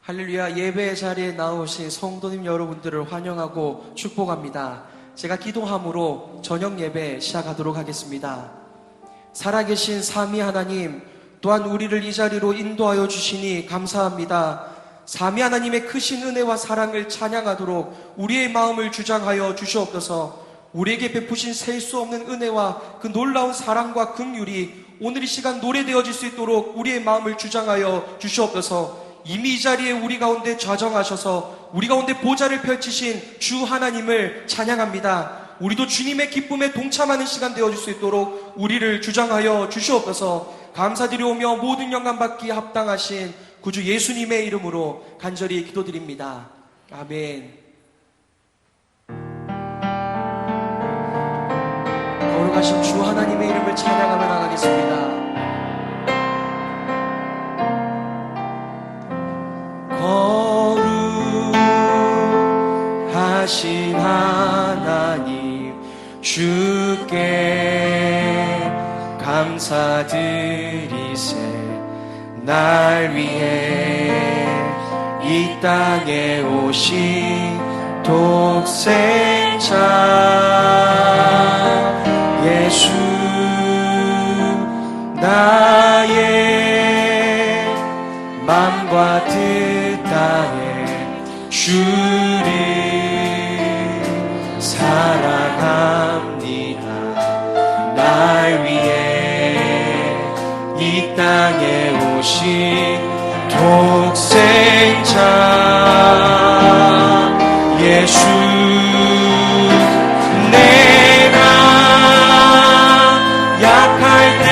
할렐루야. 예배 자리에 나오신 성도님 여러분들을 환영하고 축복합니다. 제가 기도함으로 저녁 예배 시작하도록 하겠습니다. 살아계신 삼위 하나님, 또한 우리를 이 자리로 인도하여 주시니 감사합니다. 삼위 하나님의 크신 은혜와 사랑을 찬양하도록 우리의 마음을 주장하여 주시옵소서. 우리에게 베푸신 셀 수 없는 은혜와 그 놀라운 사랑과 긍휼이 오늘 이 시간 노래되어질 수 있도록 우리의 마음을 주장하여 주시옵소서. 이미 이 자리에 우리 가운데 좌정하셔서 우리 가운데 보좌를 펼치신 주 하나님을 찬양합니다. 우리도 주님의 기쁨에 동참하는 시간 되어질 수 있도록 우리를 주장하여 주시옵소서. 감사드리오며 모든 영광 받기 합당하신 구주 예수님의 이름으로 간절히 기도드립니다. 아멘. 거룩하신 주 하나님의 이름을 찬양하며 나가겠습니다. 거룩하신 하나님, 주께 감사드리세. 날 위해 이 땅에 오신 독생자 예수, 나의 맘과 뜻 다해 주를 사랑합니다. 날 위해 이 땅에 오신 독생자 예수, 내가 약할 때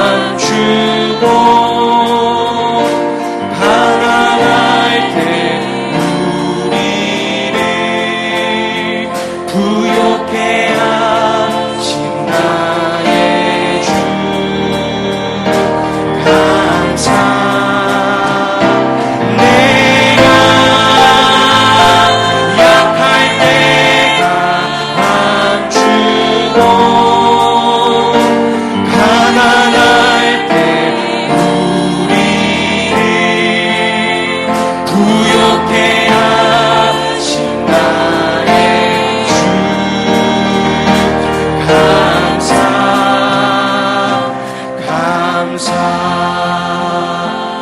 감추고 가난할 때 우리를 부욕해 하신 나의 주, 감사. 내가 약할 때 감추고 가난할 때 우리를 부욕해 하신 나의 주, 감사, 감사.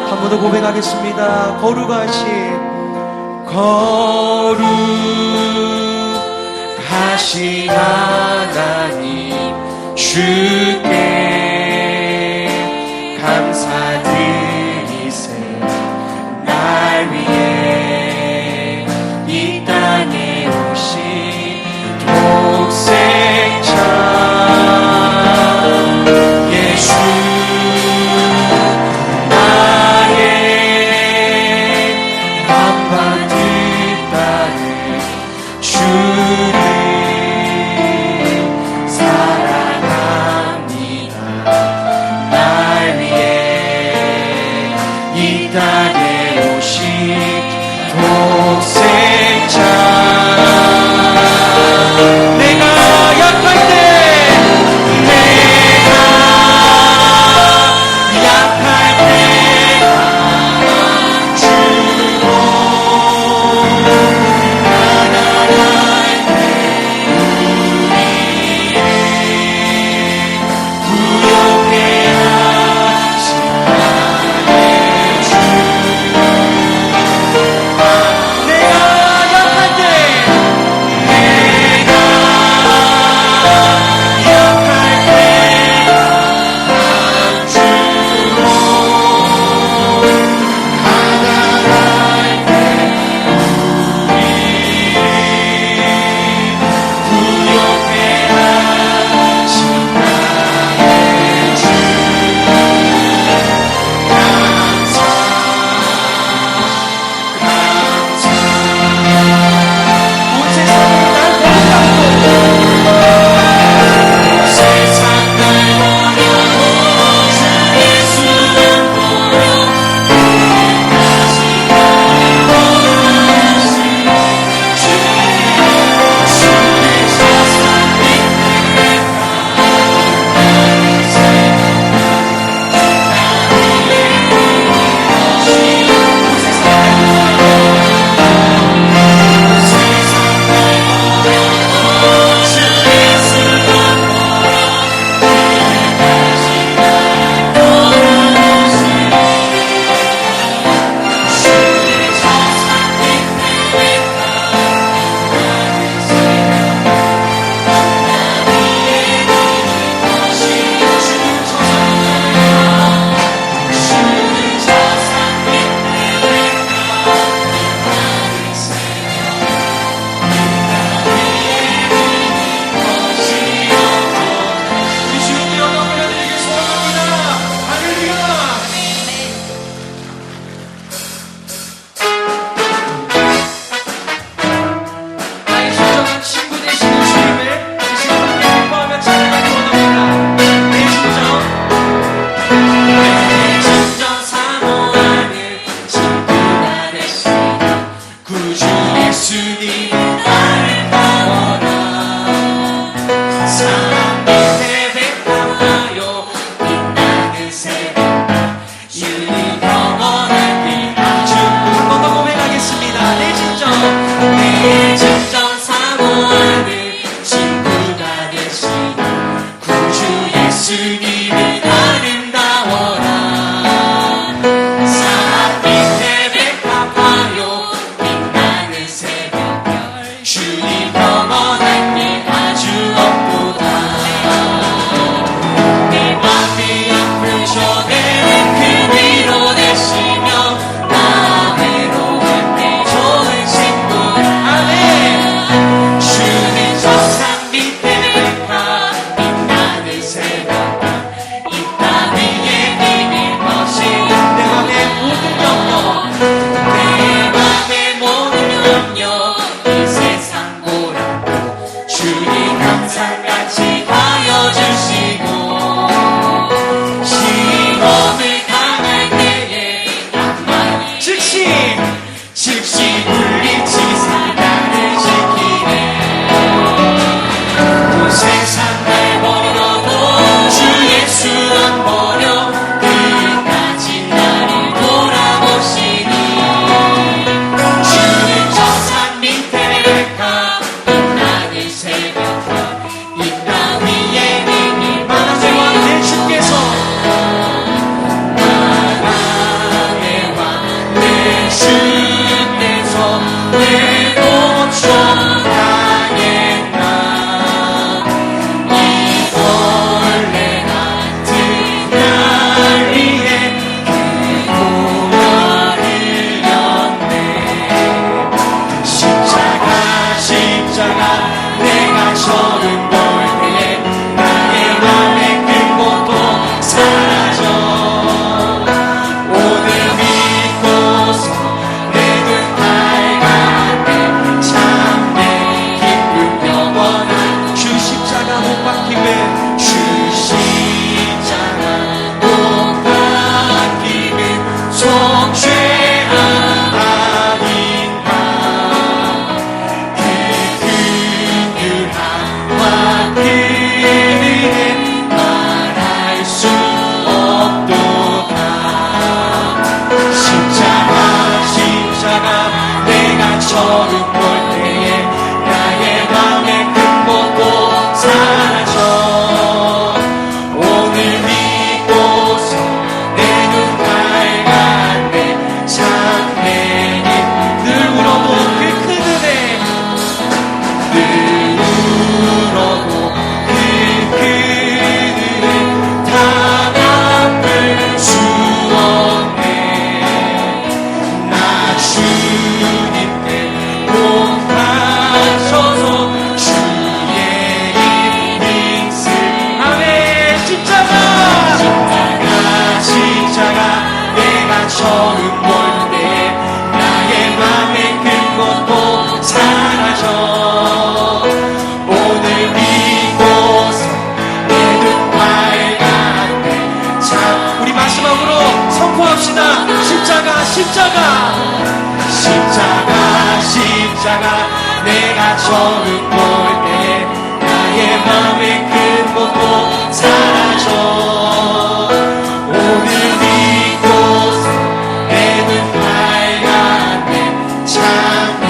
한 번 더 고백하겠습니다. 거룩하신 하나님, 주께 감사드리세. 날 위해 이 땅에 오신 독생자 예수, 나의 맘과 뜻 따르 주를 사랑합니다. 십자가 내가 처음 볼 때 나의 마음의 큰 곳도 사라져 오늘 이곳 내 눈 밝았네 참 내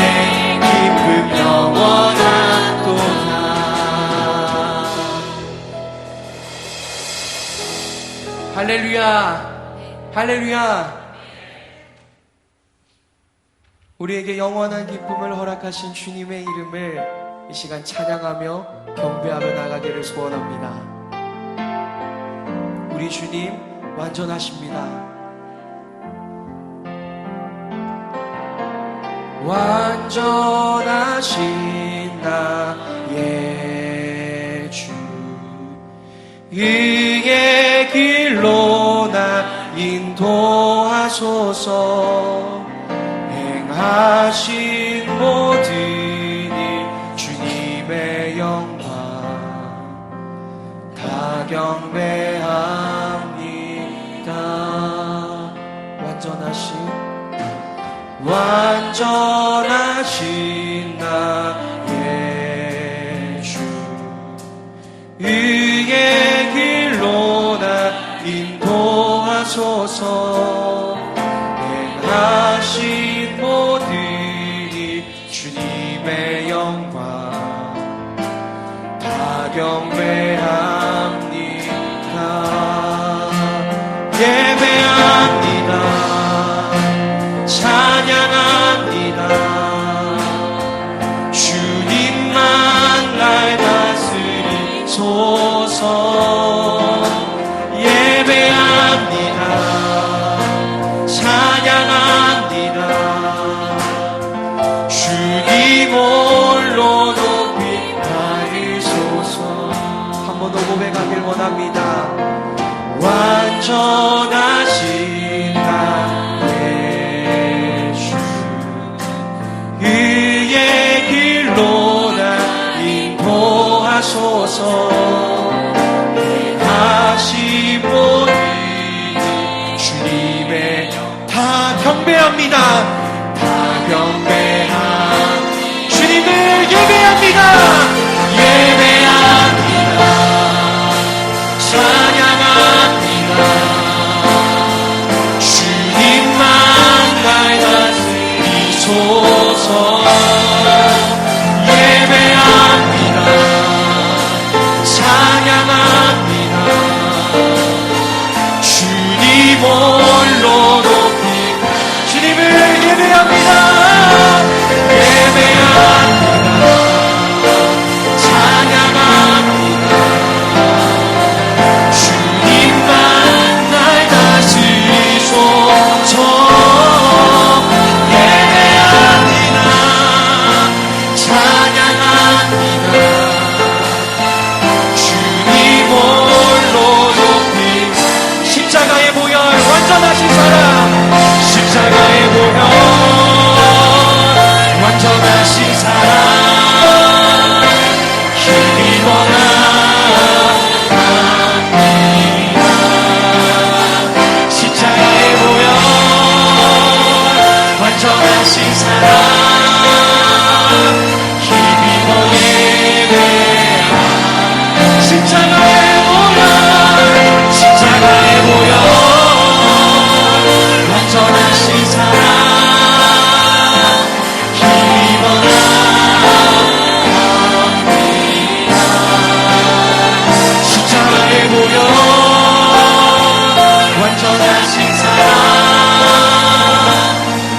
기쁨 영원하도다. 할렐루야 할렐루야. 우리에게 영원한 기쁨을 허락하신 주님의 이름을 이 시간 찬양하며 경배하며 나가기를 소원합니다. 우리 주님 완전하십니다. 완전하신 나의 주 의의 길로 나 인도하소서. 행하신 모든 일 주님의 영광 다 경배합니다. 완전하신 나의 주 의의 길로 나 인도하소서. 행하신 모든 일 주님의 영광 다 경배합니다. 예배합니다. 찬양합니다. 주님만 날 다스리소서. 예배합니다. 찬양합니다. 주님 홀로 높이 받으소서. 한 번 더 고백하길 원합니다. 완전하신 나의 주 의의 길로 나 인도하소서. 행하신 모든 주님의 다 경배합니다. 다 경배합니다. 주님을 예배합니다. 예배합니다. 찬양합니다. 주님만 날 다스리소서. 예배합니다. 찬양합니다. 주님 홀로 높이 주님을 예배합니다. 예배합니다. 찬양합니다. 주님만 날 다스리소서. 예배합니다. 찬양합니다. 주님 홀로 높이 십자가의 보혈 완전하신 사랑. 십자가의 보혈 완전하신 사랑. 힘입어 나갑니다. 십자가의 보혈 완전하신 사랑. 힘입어 예배합니다. 십자가의 보혈 십자가의 보혈 완전하신 사랑. 힘입어 나갑니다. 십자가의 보혈 완전하신 사랑.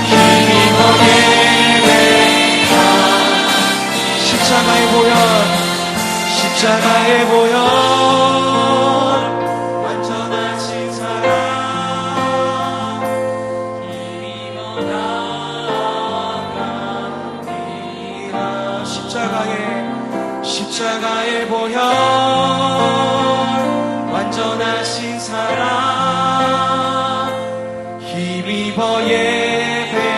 힘입어 예배합니다. 십자가의 보혈 십자가의 보혈 완전하신 사랑. 힘입어 나갑니다. 십자가의 보혈 완전하신 사랑. 힘입어 예배합니다.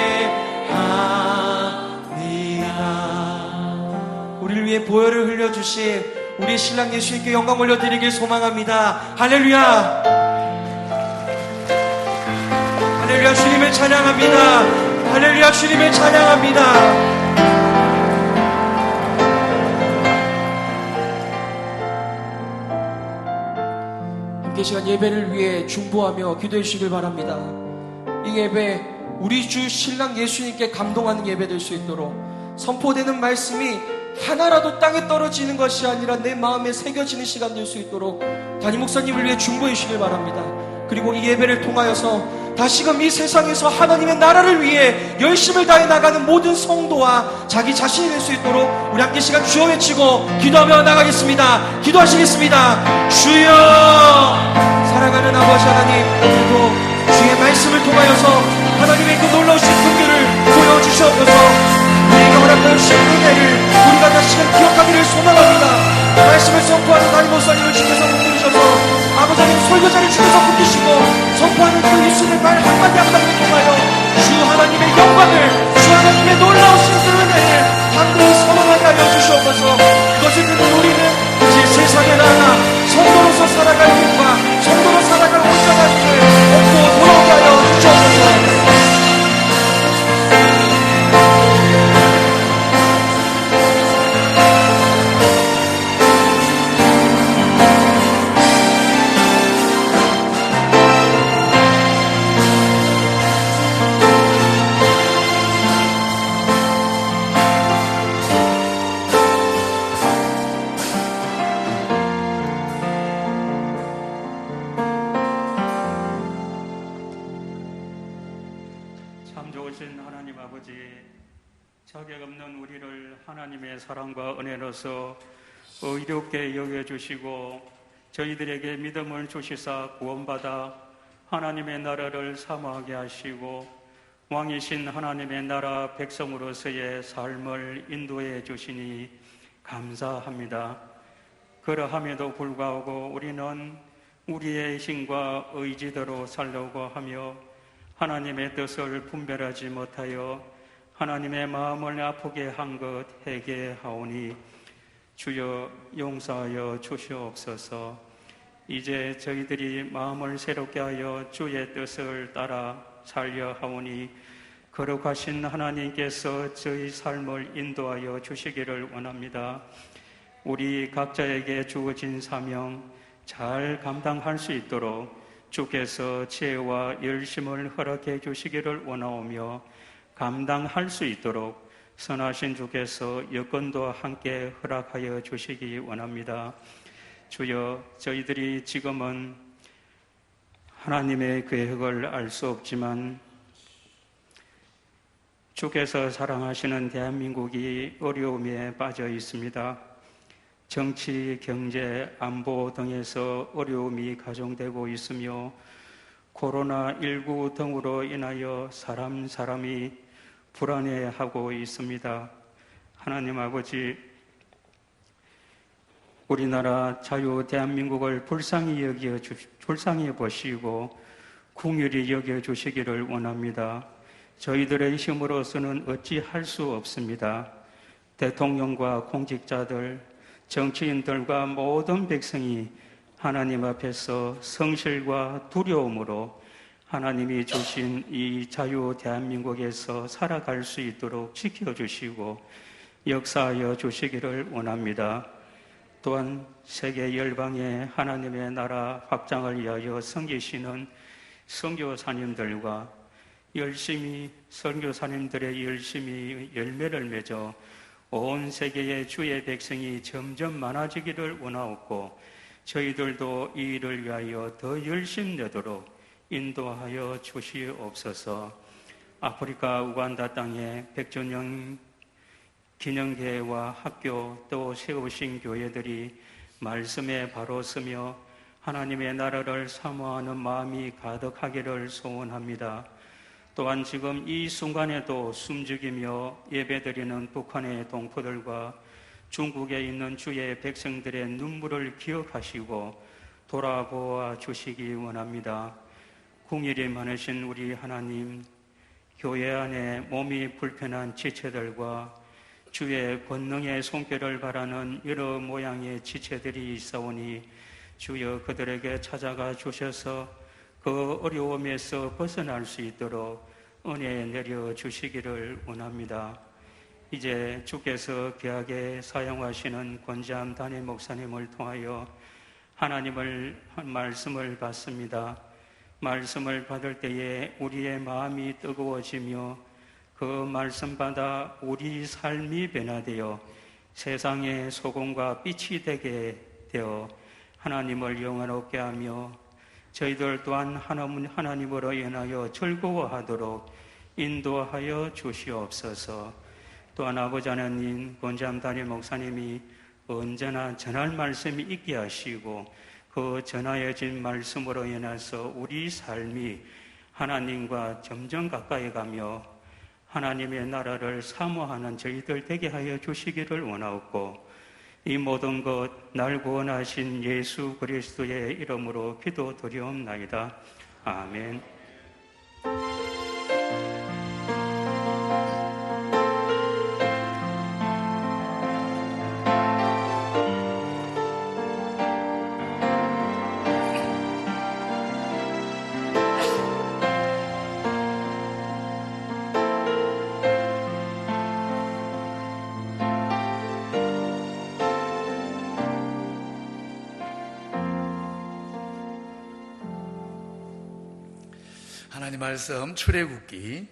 우리를 위해 보혈을 흘려주신 우리 신랑 예수님께 영광 올려드리길 소망합니다. 할렐루야. 할렐루야. 할렐루야, 주님을 찬양합니다. 할렐루야, 주님을 찬양합니다. 함께 시간 예배를 위해 중보하며 기도해 주시길 바랍니다. 이 예배 우리 주 신랑 예수님께 감동하는 예배 될 수 있도록, 선포되는 말씀이 하나라도 땅에 떨어지는 것이 아니라 내 마음에 새겨지는 시간 될 수 있도록 담임 목사님을 위해 중보해 주시길 바랍니다. 그리고 이 예배를 통하여서 다시금 이 세상에서 하나님의 나라를 위해 열심을 다해 나가는 모든 성도와 자기 자신이 될 수 있도록 우리 함께 시간 주여 외치고 기도하며 나가겠습니다. 기도하시겠습니다. 주여, 사랑하는 아버지 하나님, 오늘도 주의 말씀을 통하여서 하나님의 그 놀라우신 긍휼을 보여주시옵소서. 우리에게 허락하여 주신 은혜를 우리가 다시금 기억하기를 소망합니다. 말씀을 선포하는 담임 목사님을 주께서 붙들으셔서 아버지 하나님 설교자를 주께서 붙드시고 선포하는 그 입술의 말 한마디 한마디를 통하여 주 하나님의 영광을, 주 하나님의 놀라우신 그 은혜를 담대히 선언하게 하여 주시옵소서. 그것을 듣는 우리는 이제 세상의 나라, 성도로서 살아갈 힘과 성도로 살아갈 온전한 힘을 얻고 돌아오게 하여 주시옵소서. 자격 없는 우리를 하나님의 사랑과 은혜로서 의롭게 여겨주시고 저희들에게 믿음을 주시사 구원받아 하나님의 나라를 사모하게 하시고 왕이신 하나님의 나라 백성으로서의 삶을 인도해 주시니 감사합니다. 그러함에도 불구하고 우리는 우리의 힘과 의지대로 살려고 하며 하나님의 뜻을 분별하지 못하여 하나님의 마음을 아프게 한 것 회개하오니 주여 용서하여 주시옵소서. 이제 저희들이 마음을 새롭게 하여 주의 뜻을 따라 살려 하오니 거룩하신 하나님께서 저희 삶을 인도하여 주시기를 원합니다. 우리 각자에게 주어진 사명 잘 감당할 수 있도록 주께서 지혜와 열심을 허락해 주시기를 원하오며 감당할 수 있도록 선하신 주께서 여건도 함께 허락하여 주시기 원합니다. 주여, 저희들이 지금은 하나님의 계획을 알 수 없지만 주께서 사랑하시는 대한민국이 어려움에 빠져 있습니다. 정치, 경제, 안보 등에서 어려움이 가중되고 있으며 코로나19 등으로 인하여 사람이 불안해하고 있습니다. 하나님 아버지, 우리나라 자유 대한민국을 불쌍히 보시고 긍휼히 여겨주시기를 원합니다. 저희들의 힘으로서는 어찌할 수 없습니다. 대통령과 공직자들, 정치인들과 모든 백성이 하나님 앞에서 성실과 두려움으로 하나님이 주신 이 자유 대한민국에서 살아갈 수 있도록 지켜주시고 역사하여 주시기를 원합니다. 또한 세계 열방의 하나님의 나라 확장을 위하여 섬기시는 선교사님들과 선교사님들의 열심히 열매를 맺어 온 세계의 주의 백성이 점점 많아지기를 원하옵고 저희들도 이 일을 위하여 더 열심 내도록 인도하여 주시옵소서. 아프리카 우간다 땅에 백전영 기념계와 학교 또 세우신 교회들이 말씀에 바로 서며 하나님의 나라를 사모하는 마음이 가득하기를 소원합니다. 또한 지금 이 순간에도 숨죽이며 예배드리는 북한의 동포들과 중국에 있는 주의 백성들의 눈물을 기억하시고 돌아보아 주시기 원합니다. 긍휼이 많으신 우리 하나님, 교회 안에 몸이 불편한 지체들과 주의 권능의 손길을 바라는 여러 모양의 지체들이 있사오니 주여 그들에게 찾아가 주셔서 그 어려움에서 벗어날 수 있도록 은혜 내려 주시기를 원합니다. 이제 주께서 귀하게 사용하시는 권지암 담임 목사님을 통하여 하나님을 말씀을 받습니다. 말씀을 받을 때에 우리의 마음이 뜨거워지며 그 말씀 받아 우리 삶이 변화되어 세상의 소금과 빛이 되게 되어 하나님을 영화롭게 하며 저희들 또한 하나님으로 인하여 즐거워하도록 인도하여 주시옵소서. 또한 아버지 하나님, 권지암 담임 목사님이 언제나 전할 말씀이 있게 하시고 그 전하여진 말씀으로 인해서 우리 삶이 하나님과 점점 가까이 가며 하나님의 나라를 사모하는 저희들 되게 하여 주시기를 원하옵고, 이 모든 것 날 구원하신 예수 그리스도의 이름으로 기도드리옵나이다. 아멘. 하나님 말씀 출애굽기,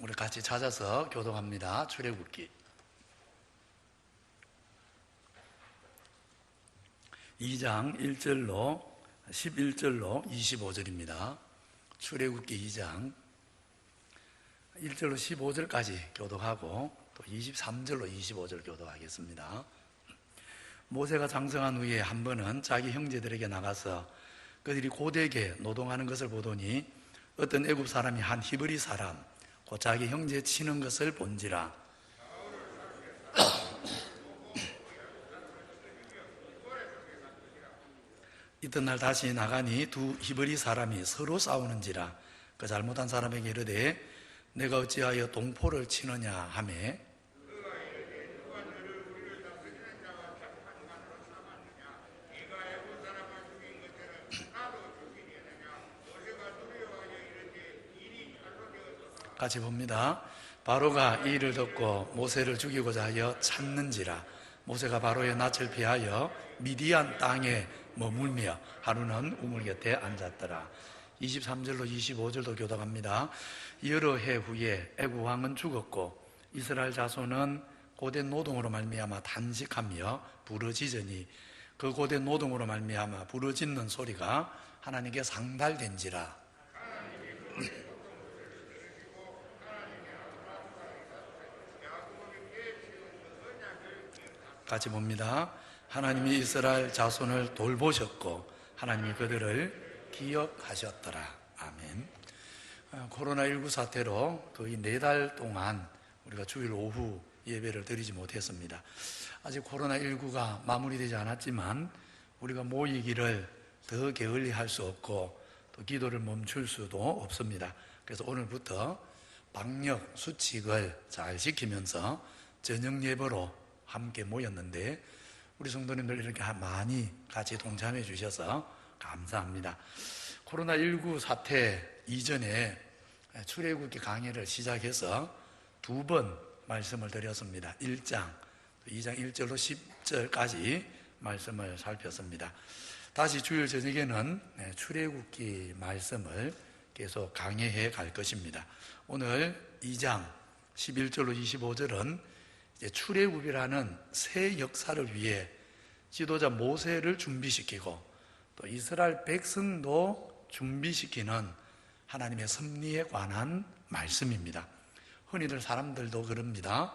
우리 같이 찾아서 교독합니다. 출애굽기 2장 1절로 11절로 25절입니다. 출애굽기 2장 1절로 15절까지 교독하고 또 23절로 25절 교독하겠습니다. 모세가 장성한 후에 한 번은 자기 형제들에게 나가서 그들이 고되게 노동하는 것을 보더니 어떤 애굽 사람이 한 히브리 사람 곧 자기 형제 치는 것을 본지라. 이튿날 다시 나가니 두 히브리 사람이 서로 싸우는지라. 그 잘못한 사람에게 이르되 내가 어찌하여 동포를 치느냐 하매 같이 봅니다. 바로가 이 일을 듣고 모세를 죽이고자 하여 찾는지라. 모세가 바로의 낯을 피하여 미디안 땅에 머물며 하루는 우물 곁에 앉았더라. 23절로 25절도 교독합니다. 여러 해 후에 애굽 왕은 죽었고 이스라엘 자손은 고된 노동으로 말미암아 단식하며 부르짖으니 그 고된 노동으로 말미암아 부르짖는 소리가 하나님께 상달된지라. 같이 봅니다. 하나님이 이스라엘 자손을 돌보셨고 하나님이 그들을 기억하셨더라. 아멘. 코로나19 사태로 거의 4달 동안 우리가 주일 오후 예배를 드리지 못했습니다. 아직 코로나19가 마무리되지 않았지만 우리가 모이기를 더 게을리할 수 없고 또 기도를 멈출 수도 없습니다. 그래서 오늘부터 방역 수칙을 잘 지키면서 저녁 예배로 함께 모였는데 우리 성도님들 이렇게 많이 같이 동참해 주셔서 감사합니다. 코로나19 사태 이전에 출애굽기 강의를 시작해서 2번 말씀을 드렸습니다. 1장, 2장 1절로 10절까지 말씀을 살폈습니다. 다시 주일 저녁에는 출애굽기 말씀을 계속 강의해 갈 것입니다. 오늘 2장 11절로 25절은 출애굽이라는 새 역사를 위해 지도자 모세를 준비시키고 또 이스라엘 백성도 준비시키는 하나님의 섭리에 관한 말씀입니다. 흔히들 사람들도 그럽니다.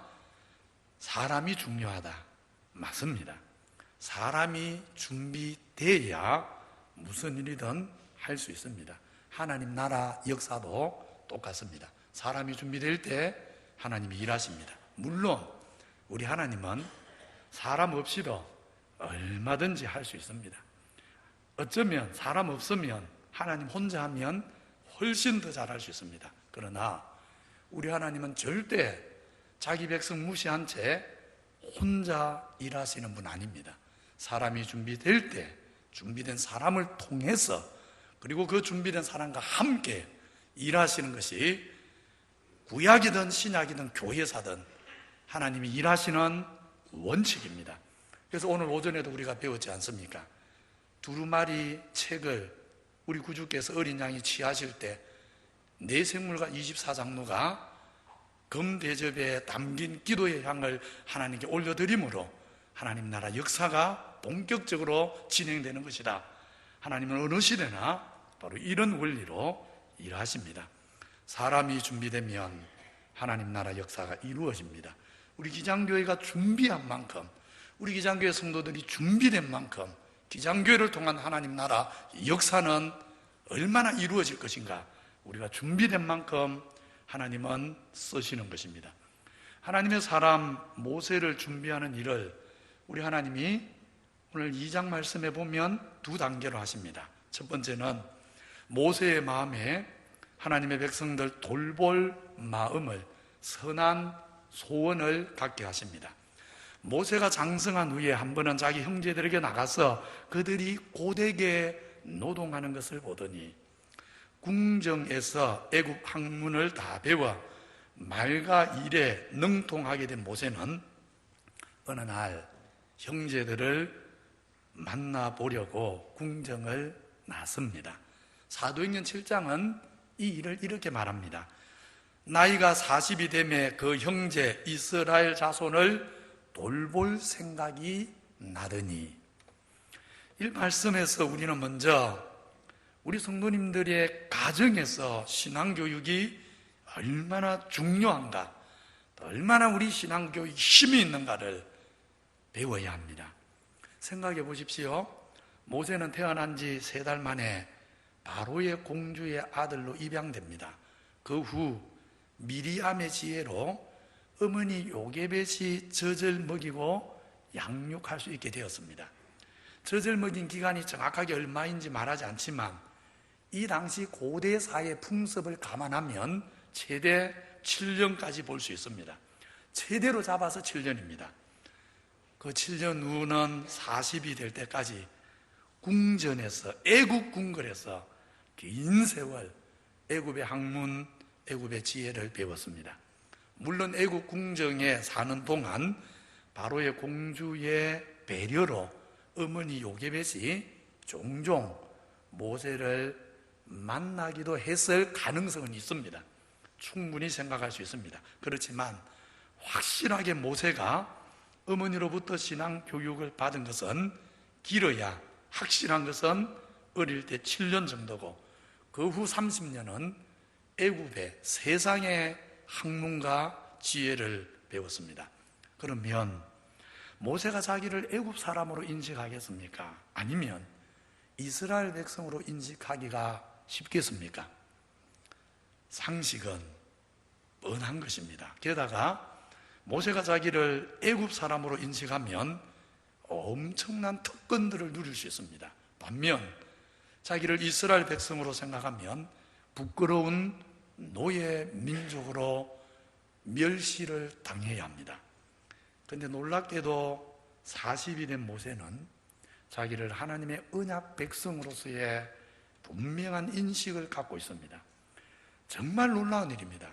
사람이 중요하다. 맞습니다. 사람이 준비돼야 무슨 일이든 할 수 있습니다. 하나님 나라 역사도 똑같습니다. 사람이 준비될 때 하나님이 일하십니다. 물론 우리 하나님은 사람 없이도 얼마든지 할 수 있습니다. 어쩌면 사람 없으면 하나님 혼자 하면 훨씬 더 잘할 수 있습니다. 그러나 우리 하나님은 절대 자기 백성 무시한 채 혼자 일하시는 분 아닙니다. 사람이 준비될 때 준비된 사람을 통해서 그리고 그 준비된 사람과 함께 일하시는 것이 구약이든 신약이든 교회사든 하나님이 일하시는 원칙입니다. 그래서 오늘 오전에도 우리가 배웠지 않습니까? 두루마리 책을 우리 구주께서 어린 양이 취하실 때 내 생물과 24장로가 금대접에 담긴 기도의 향을 하나님께 올려드림으로 하나님 나라 역사가 본격적으로 진행되는 것이다. 하나님은 어느 시대나 바로 이런 원리로 일하십니다. 사람이 준비되면 하나님 나라 역사가 이루어집니다. 우리 기장교회가 준비한 만큼, 우리 기장교회 성도들이 준비된 만큼 기장교회를 통한 하나님 나라 역사는 얼마나 이루어질 것인가. 우리가 준비된 만큼 하나님은 쓰시는 것입니다. 하나님의 사람 모세를 준비하는 일을 우리 하나님이 오늘 2장 말씀에 보면 두 단계로 하십니다. 첫 번째는 모세의 마음에 하나님의 백성들 돌볼 마음을, 선한 소원을 갖게 하십니다. 모세가 장성한 후에 한 번은 자기 형제들에게 나가서 그들이 고되게 노동하는 것을 보더니 궁정에서 애굽 학문을 다 배워 말과 일에 능통하게 된 모세는 어느 날 형제들을 만나보려고 궁정을 나섭니다. 사도행전 7장은 이 일을 이렇게 말합니다. 나이가 40이 되매 그 형제 이스라엘 자손을 돌볼 생각이 나더니, 이 말씀에서 우리는 먼저 우리 성도님들의 가정에서 신앙교육이 얼마나 중요한가, 얼마나 우리 신앙교육이 힘이 있는가를 배워야 합니다. 생각해 보십시오. 모세는 태어난 지 3달 만에 바로의 공주의 아들로 입양됩니다. 그 후 미리암의 지혜로 어머니 요게벳이 젖을 먹이고 양육할 수 있게 되었습니다. 젖을 먹인 기간이 정확하게 얼마인지 말하지 않지만 이 당시 고대 사회 풍습을 감안하면 최대 7년까지 볼 수 있습니다. 최대로 잡아서 7년입니다. 그 7년 후는 40이 될 때까지 궁전에서, 애굽 궁궐에서 긴 세월 애굽의 학문, 애굽의 지혜를 배웠습니다. 물론 애굽 궁정에 사는 동안 바로의 공주의 배려로 어머니 요게벳이 종종 모세를 만나기도 했을 가능성은 있습니다. 충분히 생각할 수 있습니다. 그렇지만 확실하게 모세가 어머니로부터 신앙 교육을 받은 것은 길어야, 확실한 것은 어릴 때 7년 정도고 그 후 30년은 애굽의 세상의 학문과 지혜를 배웠습니다. 그러면 모세가 자기를 애굽 사람으로 인식하겠습니까? 아니면 이스라엘 백성으로 인식하기가 쉽겠습니까? 상식은 뻔한 것입니다. 게다가 모세가 자기를 애굽 사람으로 인식하면 엄청난 특권들을 누릴 수 있습니다. 반면 자기를 이스라엘 백성으로 생각하면 부끄러운 노예 민족으로 멸시를 당해야 합니다. 그런데 놀랍게도 40이 된 모세는 자기를 하나님의 언약 백성으로서의 분명한 인식을 갖고 있습니다. 정말 놀라운 일입니다.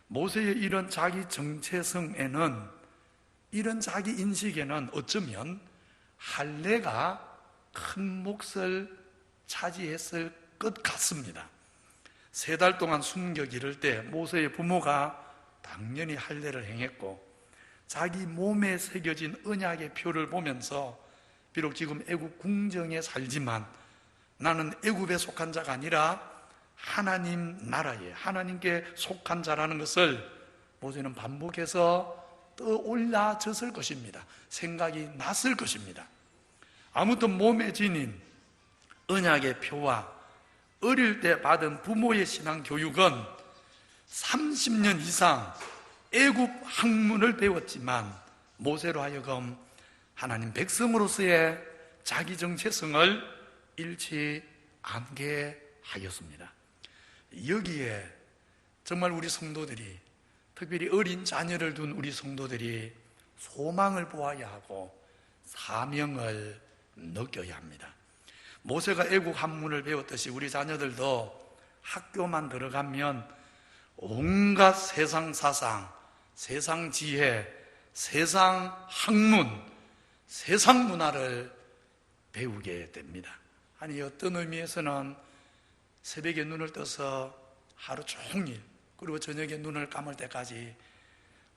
모세의 이런 자기 정체성에는, 이런 자기 인식에는 어쩌면 할례가 큰 몫을 차지했을 것 같습니다. 3달 동안 숨겨 기를 때 모세의 부모가 당연히 할례를 행했고, 자기 몸에 새겨진 언약의 표를 보면서 비록 지금 애굽 궁정에 살지만 나는 애굽에 속한 자가 아니라 하나님 나라에, 하나님께 속한 자라는 것을 모세는 반복해서 떠올라졌을 것입니다. 생각이 났을 것입니다. 아무튼 몸에 지닌 언약의 표와 어릴 때 받은 부모의 신앙 교육은 30년 이상 애굽 학문을 배웠지만 모세로 하여금 하나님 백성으로서의 자기 정체성을 잃지 않게 하였습니다. 여기에 정말 우리 성도들이, 특별히 어린 자녀를 둔 우리 성도들이 소망을 보아야 하고 사명을 느껴야 합니다. 모세가 애국 한문을 배웠듯이 우리 자녀들도 학교만 들어가면 온갖 세상 사상, 세상 지혜, 세상 학문, 세상 문화를 배우게 됩니다. 아니, 어떤 의미에서는 새벽에 눈을 떠서 하루 종일, 그리고 저녁에 눈을 감을 때까지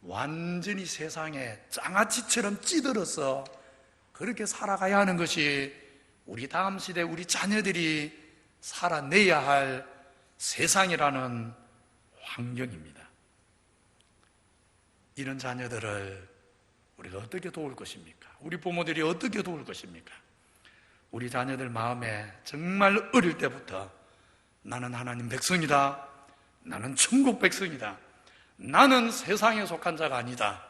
완전히 세상에 장아찌처럼 찌들어서 그렇게 살아가야 하는 것이 우리 다음 시대 우리 자녀들이 살아내야 할 세상이라는 환경입니다. 이런 자녀들을 우리가 어떻게 도울 것입니까? 우리 부모들이 어떻게 도울 것입니까? 우리 자녀들 마음에 정말 어릴 때부터 나는 하나님 백성이다, 나는 천국 백성이다, 나는 세상에 속한 자가 아니다,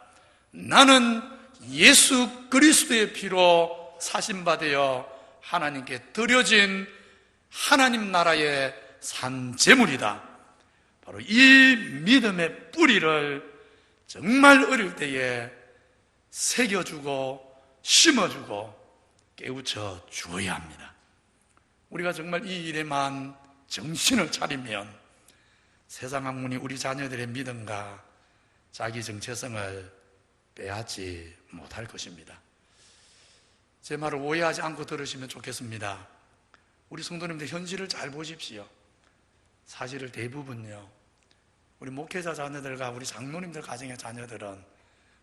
나는 예수 그리스도의 피로 사신받아 하나님께 드려진 하나님 나라의 산 제물이다. 바로 이 믿음의 뿌리를 정말 어릴 때에 새겨주고 심어주고 깨우쳐 주어야 합니다. 우리가 정말 이 일에만 정신을 차리면 세상 학문이 우리 자녀들의 믿음과 자기 정체성을 빼앗지 못할 것입니다. 제 말을 오해하지 않고 들으시면 좋겠습니다. 우리 성도님들 현실을 잘 보십시오. 사실을 대부분요, 우리 목회자 자녀들과 우리 장로님들 가정의 자녀들은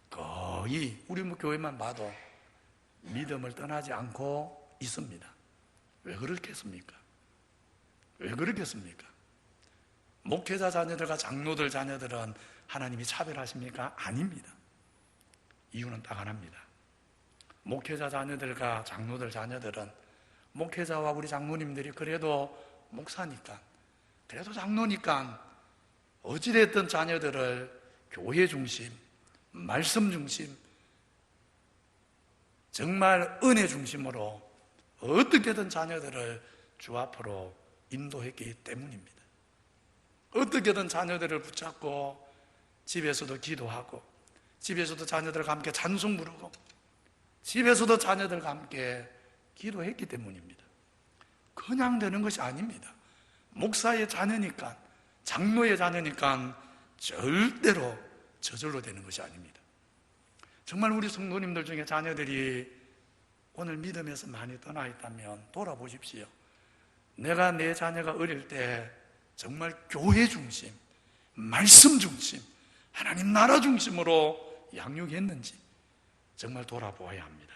거의 우리 교회만 봐도 믿음을 떠나지 않고 있습니다. 왜 그렇겠습니까? 왜 그렇겠습니까? 목회자 자녀들과 장로들 자녀들은 하나님이 차별하십니까? 아닙니다. 이유는 딱 하나입니다. 목회자 자녀들과 장로들 자녀들은 목회자와 우리 장로님들이 그래도 목사니까, 그래도 장로니까 어찌됐든 자녀들을 교회 중심, 말씀 중심, 정말 은혜 중심으로 어떻게든 자녀들을 주 앞으로 인도했기 때문입니다. 어떻게든 자녀들을 붙잡고 집에서도 기도하고, 집에서도 자녀들과 함께 찬송 부르고, 집에서도 자녀들과 함께 기도했기 때문입니다. 그냥 되는 것이 아닙니다. 목사의 자녀니까, 장로의 자녀니까 절대로 저절로 되는 것이 아닙니다. 정말 우리 성도님들 중에 자녀들이 오늘 믿음에서 많이 떠나 있다면 돌아보십시오. 내가 내 자녀가 어릴 때 정말 교회 중심, 말씀 중심, 하나님 나라 중심으로 양육했는지 정말 돌아보아야 합니다.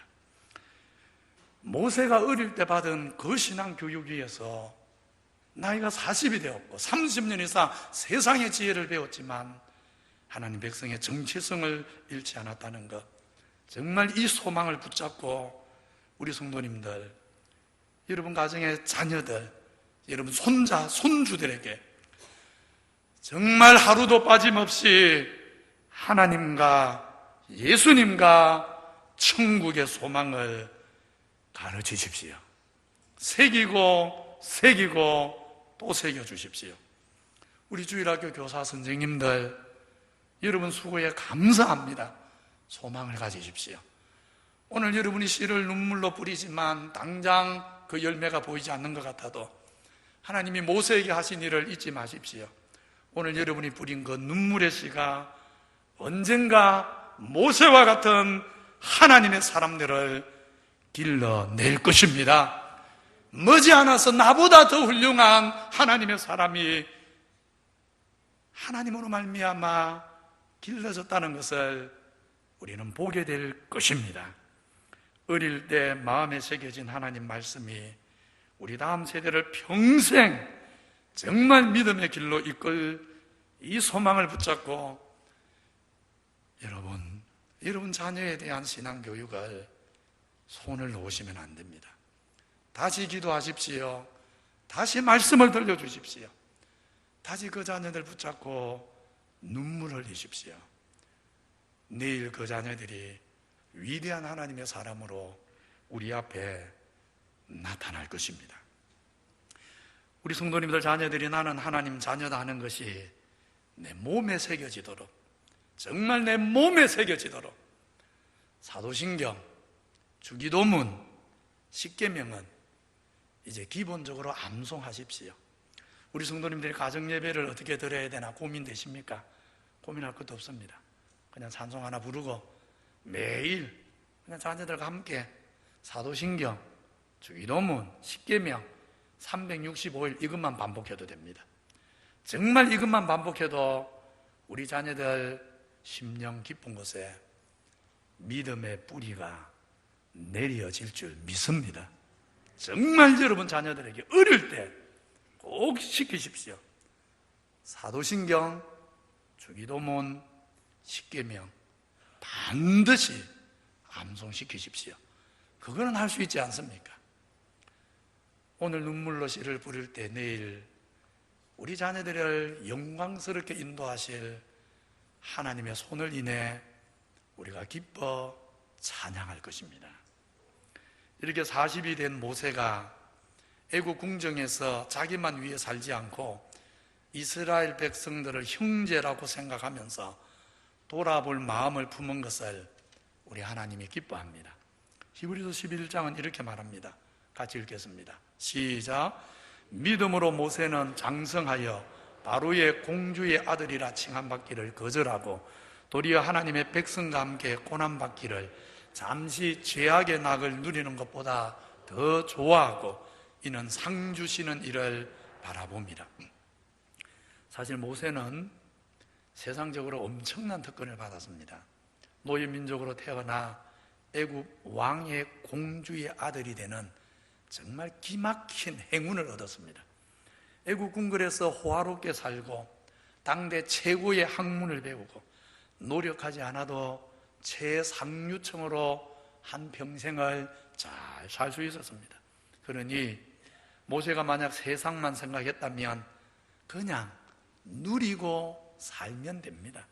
모세가 어릴 때 받은 그 신앙 교육 위에서 나이가 40이 되었고 30년 이상 세상의 지혜를 배웠지만 하나님 백성의 정체성을 잃지 않았다는 것, 정말 이 소망을 붙잡고 우리 성도님들, 여러분 가정의 자녀들, 여러분 손자, 손주들에게 정말 하루도 빠짐없이 하나님과 예수님과 천국의 소망을 가르치십시오. 새기고 또 새겨주십시오. 우리 주일학교 교사 선생님들, 여러분 수고에 감사합니다. 소망을 가지십시오. 오늘 여러분이 씨를 눈물로 뿌리지만 당장 그 열매가 보이지 않는 것 같아도 하나님이 모세에게 하신 일을 잊지 마십시오. 오늘 여러분이 뿌린 그 눈물의 씨가 언젠가 모세와 같은 하나님의 사람들을 길러낼 것입니다. 머지않아서 나보다 더 훌륭한 하나님의 사람이 하나님으로 말미암아 길러졌다는 것을 우리는 보게 될 것입니다. 어릴 때 마음에 새겨진 하나님 말씀이 우리 다음 세대를 평생 정말 믿음의 길로 이끌 이 소망을 붙잡고 여러분 자녀에 대한 신앙 교육을 손을 놓으시면 안 됩니다. 다시 기도하십시오. 다시 말씀을 들려주십시오. 다시 그 자녀들 붙잡고 눈물을 흘리십시오. 내일 그 자녀들이 위대한 하나님의 사람으로 우리 앞에 나타날 것입니다. 우리 성도님들 자녀들이 나는 하나님 자녀다 하는 것이 내 몸에 새겨지도록, 정말 내 몸에 새겨지도록 사도신경, 주기도문, 십계명은 이제 기본적으로 암송하십시오. 우리 성도님들이 가정 예배를 어떻게 드려야 되나 고민되십니까? 고민할 것도 없습니다. 그냥 찬송 하나 부르고 매일 그냥 자녀들과 함께 사도신경, 주기도문, 십계명 365일 이것만 반복해도 됩니다. 정말 이것만 반복해도 우리 자녀들 심령 깊은 곳에 믿음의 뿌리가 내려질 줄 믿습니다. 정말 여러분 자녀들에게 어릴 때 꼭 시키십시오. 사도신경, 주기도문, 십계명 반드시 암송시키십시오. 그거는 할 수 있지 않습니까? 오늘 눈물로 씨를 부릴 때 내일 우리 자녀들을 영광스럽게 인도하실 하나님의 손을 인해 우리가 기뻐 찬양할 것입니다. 이렇게 40이 된 모세가 애국 궁정에서 자기만 위해 살지 않고 이스라엘 백성들을 형제라고 생각하면서 돌아볼 마음을 품은 것을 우리 하나님이 기뻐합니다. 히브리서 11장은 이렇게 말합니다. 같이 읽겠습니다. 시작. 믿음으로 모세는 장성하여 바로의 공주의 아들이라 칭함받기를 거절하고 도리어 하나님의 백성과 함께 고난받기를 잠시 죄악의 낙을 누리는 것보다 더 좋아하고 이는 상 주시는 일을 바라봅니다. 사실 모세는 세상적으로 엄청난 특권을 받았습니다. 노예민족으로 태어나 애굽 왕의 공주의 아들이 되는 정말 기막힌 행운을 얻었습니다. 애굽 궁궐에서 호화롭게 살고 당대 최고의 학문을 배우고 노력하지 않아도 최상류층으로 한 평생을 잘 살 수 있었습니다. 그러니 모세가 만약 세상만 생각했다면 그냥 누리고 살면 됩니다.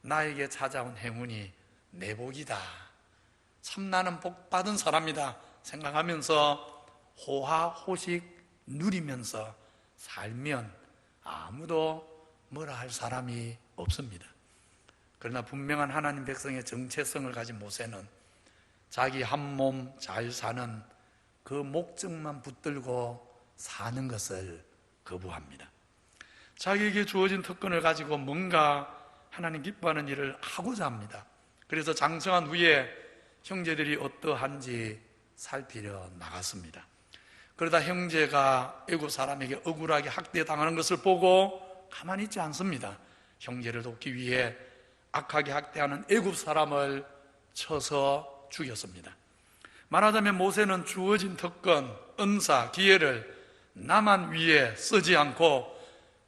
나에게 찾아온 행운이 내 복이다, 참 나는 복 받은 사람이다 생각하면서 호화호식 누리면서 살면 아무도 뭐라 할 사람이 없습니다. 그러나 분명한 하나님 백성의 정체성을 가진 모세는 자기 한 몸 잘 사는 그 목적만 붙들고 사는 것을 거부합니다. 자기에게 주어진 특권을 가지고 뭔가 하나님 기뻐하는 일을 하고자 합니다. 그래서 장성한 후에 형제들이 어떠한지 살피려 나갔습니다. 그러다 형제가 애굽 사람에게 억울하게 학대당하는 것을 보고 가만히 있지 않습니다. 형제를 돕기 위해 악하게 학대하는 애굽 사람을 쳐서 죽였습니다. 말하자면 모세는 주어진 특권, 은사, 기회를 나만 위해 쓰지 않고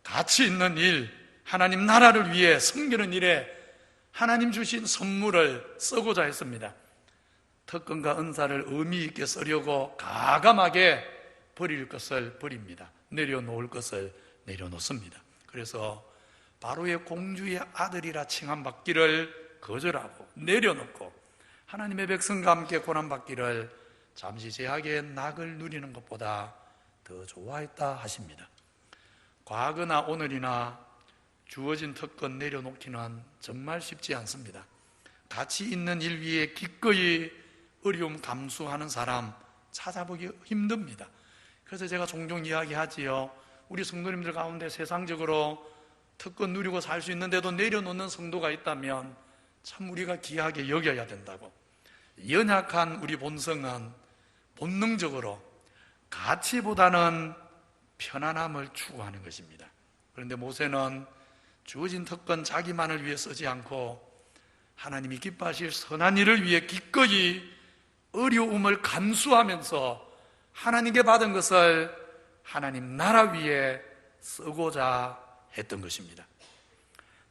가치 있는 일, 하나님 나라를 위해 섬기는 일에 하나님 주신 선물을 쓰고자 했습니다. 특권과 은사를 의미 있게 쓰려고 가감하게 버릴 것을 버립니다. 내려놓을 것을 내려놓습니다. 그래서 바로의 공주의 아들이라 칭함받기를 거절하고 내려놓고 하나님의 백성과 함께 고난받기를 잠시 제약의 낙을 누리는 것보다 더 좋아했다 하십니다. 과거나 오늘이나 주어진 특권 내려놓기는 정말 쉽지 않습니다. 가치 있는 일 위에 기꺼이 어려움 감수하는 사람 찾아보기 힘듭니다. 그래서 제가 종종 이야기하지요. 우리 성도님들 가운데 세상적으로 특권 누리고 살 수 있는데도 내려놓는 성도가 있다면 참 우리가 귀하게 여겨야 된다고. 연약한 우리 본성은 본능적으로 가치보다는 편안함을 추구하는 것입니다. 그런데 모세는 주어진 특권 자기만을 위해 쓰지 않고 하나님이 기뻐하실 선한 일을 위해 기꺼이 어려움을 감수하면서 하나님께 받은 것을 하나님 나라 위에 쓰고자 했던 것입니다.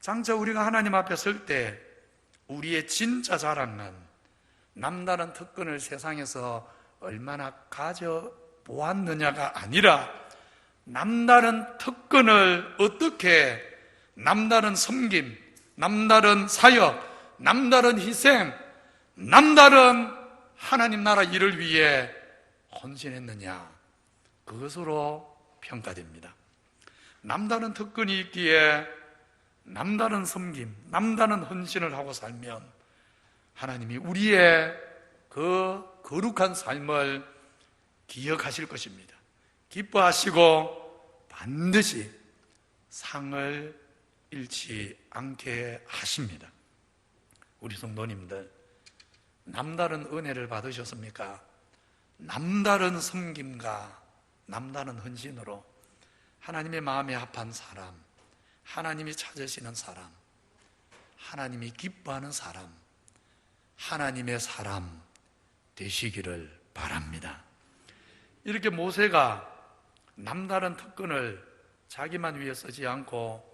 장차 우리가 하나님 앞에 설 때 우리의 진짜 자랑은 남다른 특권을 세상에서 얼마나 가져보았느냐가 아니라 남다른 특권을 어떻게 남다른 섬김, 남다른 사역, 남다른 희생, 남다른 하나님 나라 일을 위해 헌신했느냐, 그것으로 평가됩니다. 남다른 특권이 있기에 남다른 섬김, 남다른 헌신을 하고 살면 하나님이 우리의 그 거룩한 삶을 기억하실 것입니다. 기뻐하시고 반드시 상을 잃지 않게 하십니다. 우리 성도님들, 남다른 은혜를 받으셨습니까? 남다른 섬김과 남다른 헌신으로 하나님의 마음에 합한 사람, 하나님이 찾으시는 사람, 하나님이 기뻐하는 사람, 하나님의 사람 되시기를 바랍니다. 이렇게 모세가 남다른 특권을 자기만 위해 쓰지 않고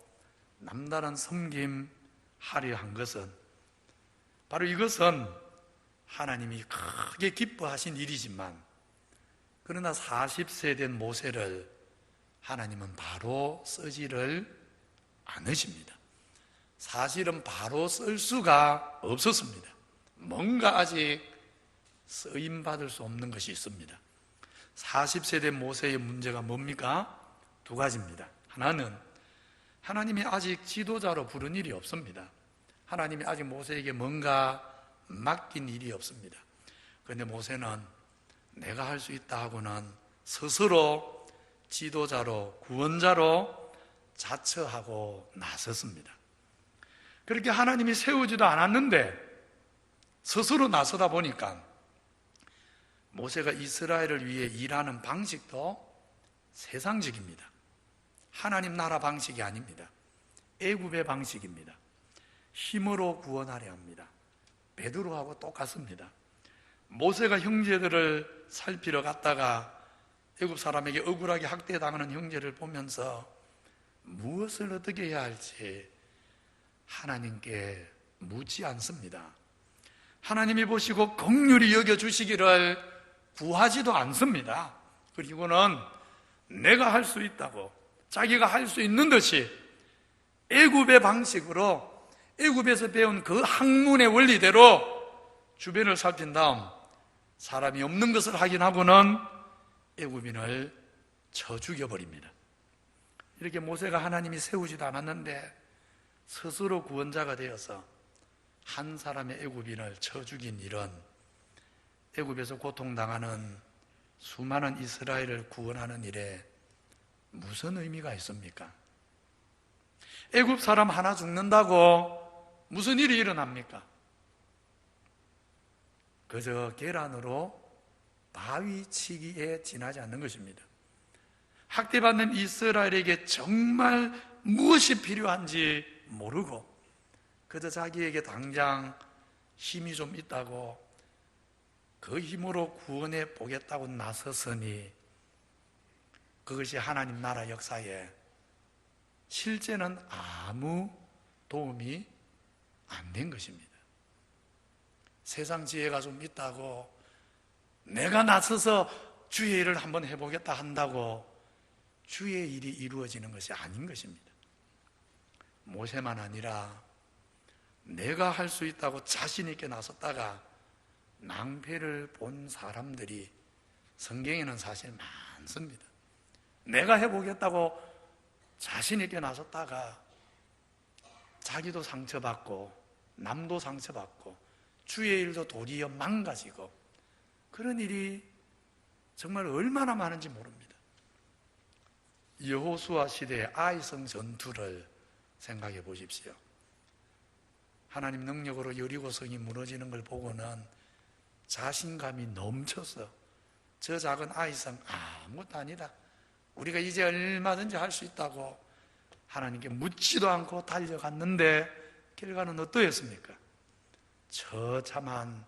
남다른 섬김하려 한 것은 바로 이것은 하나님이 크게 기뻐하신 일이지만, 그러나 40세 된 모세를 하나님은 바로 쓰지를 않으십니다. 사실은 바로 쓸 수가 없었습니다. 뭔가 아직 쓰임받을 수 없는 것이 있습니다. 40세 된 모세의 문제가 뭡니까? 두 가지입니다. 하나는 하나님이 아직 지도자로 부른 일이 없습니다. 하나님이 아직 모세에게 뭔가 맡긴 일이 없습니다. 그런데 모세는 내가 할 수 있다 하고는 스스로 지도자로, 구원자로 자처하고 나섰습니다. 그렇게 하나님이 세우지도 않았는데 스스로 나서다 보니까 모세가 이스라엘을 위해 일하는 방식도 세상적입니다. 하나님 나라 방식이 아닙니다. 애굽의 방식입니다. 힘으로 구원하려 합니다. 베드로하고 똑같습니다. 모세가 형제들을 살피러 갔다가 애굽 사람에게 억울하게 학대당하는 형제를 보면서 무엇을 어떻게 해야 할지 하나님께 묻지 않습니다. 하나님이 보시고 긍휼히 여겨주시기를 구하지도 않습니다. 그리고는 내가 할 수 있다고, 자기가 할 수 있는 듯이 애굽의 방식으로, 애굽에서 배운 그 학문의 원리대로 주변을 살핀 다음 사람이 없는 것을 확인하고는 애굽인을 쳐 죽여버립니다. 이렇게 모세가 하나님이 세우지도 않았는데 스스로 구원자가 되어서 한 사람의 애굽인을 쳐 죽인 일은 애굽에서 고통당하는 수많은 이스라엘을 구원하는 일에 무슨 의미가 있습니까? 애굽 사람 하나 죽는다고 무슨 일이 일어납니까? 그저 계란으로 바위 치기에 지나지 않는 것입니다. 학대받는 이스라엘에게 정말 무엇이 필요한지 모르고 그저 자기에게 당장 힘이 좀 있다고 그 힘으로 구원해 보겠다고 나섰으니 그것이 하나님 나라 역사에 실제는 아무 도움이 안 된 것입니다. 세상 지혜가 좀 있다고 내가 나서서 주의 일을 한번 해보겠다 한다고 주의 일이 이루어지는 것이 아닌 것입니다. 모세만 아니라 내가 할 수 있다고 자신 있게 나섰다가 낭패를 본 사람들이 성경에는 사실 많습니다. 내가 해보겠다고 자신 있게 나섰다가 자기도 상처받고 남도 상처받고 주의 일도 도리어 망가지고 그런 일이 정말 얼마나 많은지 모릅니다. 여호수아 시대의 아이성 전투를 생각해 보십시오. 하나님 능력으로 여리고성이 무너지는 걸 보고는 자신감이 넘쳐서 저 작은 아이성 아무것도 아니다, 우리가 이제 얼마든지 할 수 있다고 하나님께 묻지도 않고 달려갔는데 결과는 어떠했습니까? 처참한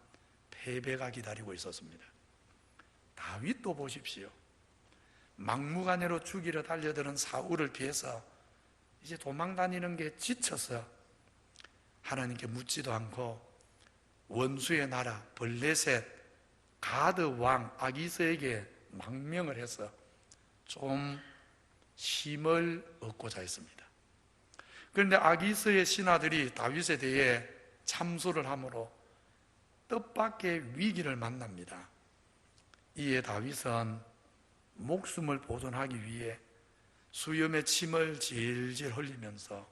패배가 기다리고 있었습니다. 다윗도 보십시오. 막무가내로 죽이려 달려드는 사울을 피해서 이제 도망다니는 게 지쳐서 하나님께 묻지도 않고 원수의 나라 블레셋 가드 왕 아기스에게 망명을 해서 좀 힘을 얻고자 했습니다. 그런데 아기스의 신하들이 다윗에 대해 참소를 하므로 뜻밖의 위기를 만납니다. 이에 다윗은 목숨을 보존하기 위해 수염에 침을 질질 흘리면서,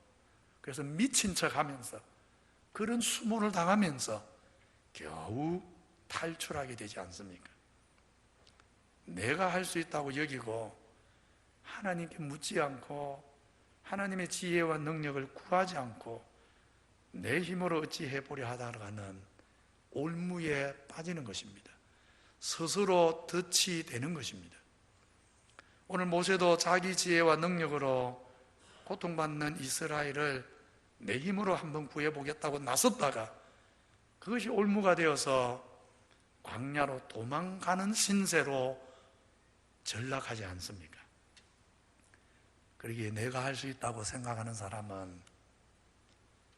그래서 미친 척하면서 그런 수모를 당하면서 겨우 탈출하게 되지 않습니까? 내가 할 수 있다고 여기고 하나님께 묻지 않고 하나님의 지혜와 능력을 구하지 않고 내 힘으로 어찌 해보려 하다가는 올무에 빠지는 것입니다. 스스로 덫이 되는 것입니다. 오늘 모세도 자기 지혜와 능력으로 고통받는 이스라엘을 내 힘으로 한번 구해보겠다고 나섰다가 그것이 올무가 되어서 광야로 도망가는 신세로 전락하지 않습니까? 그러기에 내가 할 수 있다고 생각하는 사람은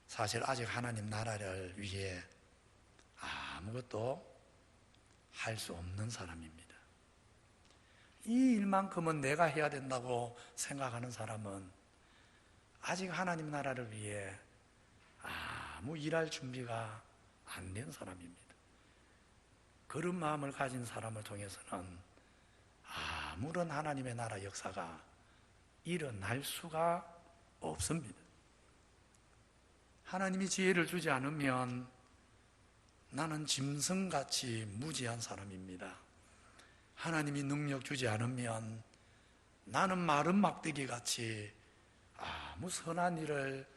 사실 아직 하나님 나라를 위해 아무것도 할 수 없는 사람입니다. 이 일만큼은 내가 해야 된다고 생각하는 사람은 아직 하나님 나라를 위해 아무 일할 준비가 안 된 사람입니다. 그런 마음을 가진 사람을 통해서는 아무런 하나님의 나라 역사가 일어날 수가 없습니다. 하나님이 지혜를 주지 않으면 나는 짐승같이 무지한 사람입니다. 하나님이 능력 주지 않으면 나는 마른 막대기같이 아무 선한 일을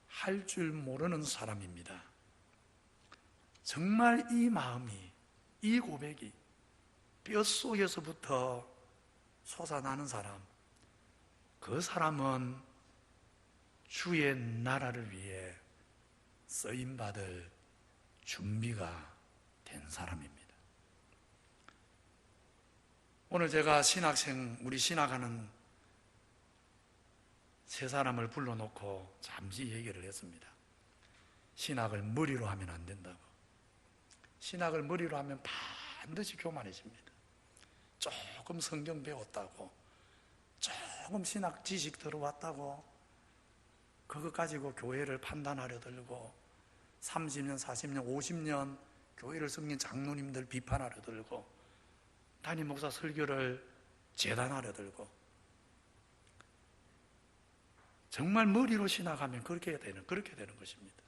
할 줄 모르는 사람입니다. 정말 이 마음이, 이 고백이 뼛속에서부터 솟아나는 사람, 그 사람은 주의 나라를 위해 쓰임받을 준비가 된 사람입니다. 오늘 제가 우리 신학하는 세 사람을 불러놓고 잠시 얘기를 했습니다. 신학을 머리로 하면 안 된다고. 신학을 머리로 하면 반드시 교만해집니다. 조금 성경 배웠다고, 조금 신학 지식 들어왔다고 그것 가지고 교회를 판단하려 들고 30년, 40년, 50년 교회를 섬긴 장로님들 비판하려 들고 담임 목사 설교를 재단하려 들고 정말 머리로 신학하면 그렇게 되는 것입니다.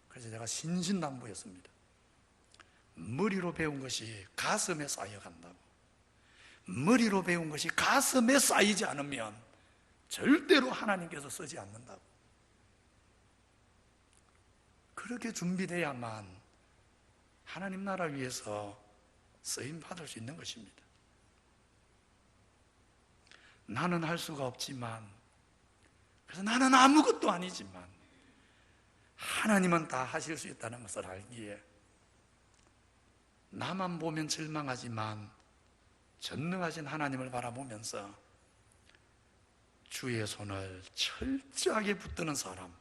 그래서 제가 신신당부했습니다. 머리로 배운 것이 가슴에 쌓여간다고. 머리로 배운 것이 가슴에 쌓이지 않으면 절대로 하나님께서 쓰지 않는다고. 그렇게 준비돼야만 하나님 나라 위해서 쓰임 받을 수 있는 것입니다. 나는 할 수가 없지만, 그래서 나는 아무것도 아니지만 하나님은 다 하실 수 있다는 것을 알기에 나만 보면 절망하지만 전능하신 하나님을 바라보면서 주의 손을 철저하게 붙드는 사람,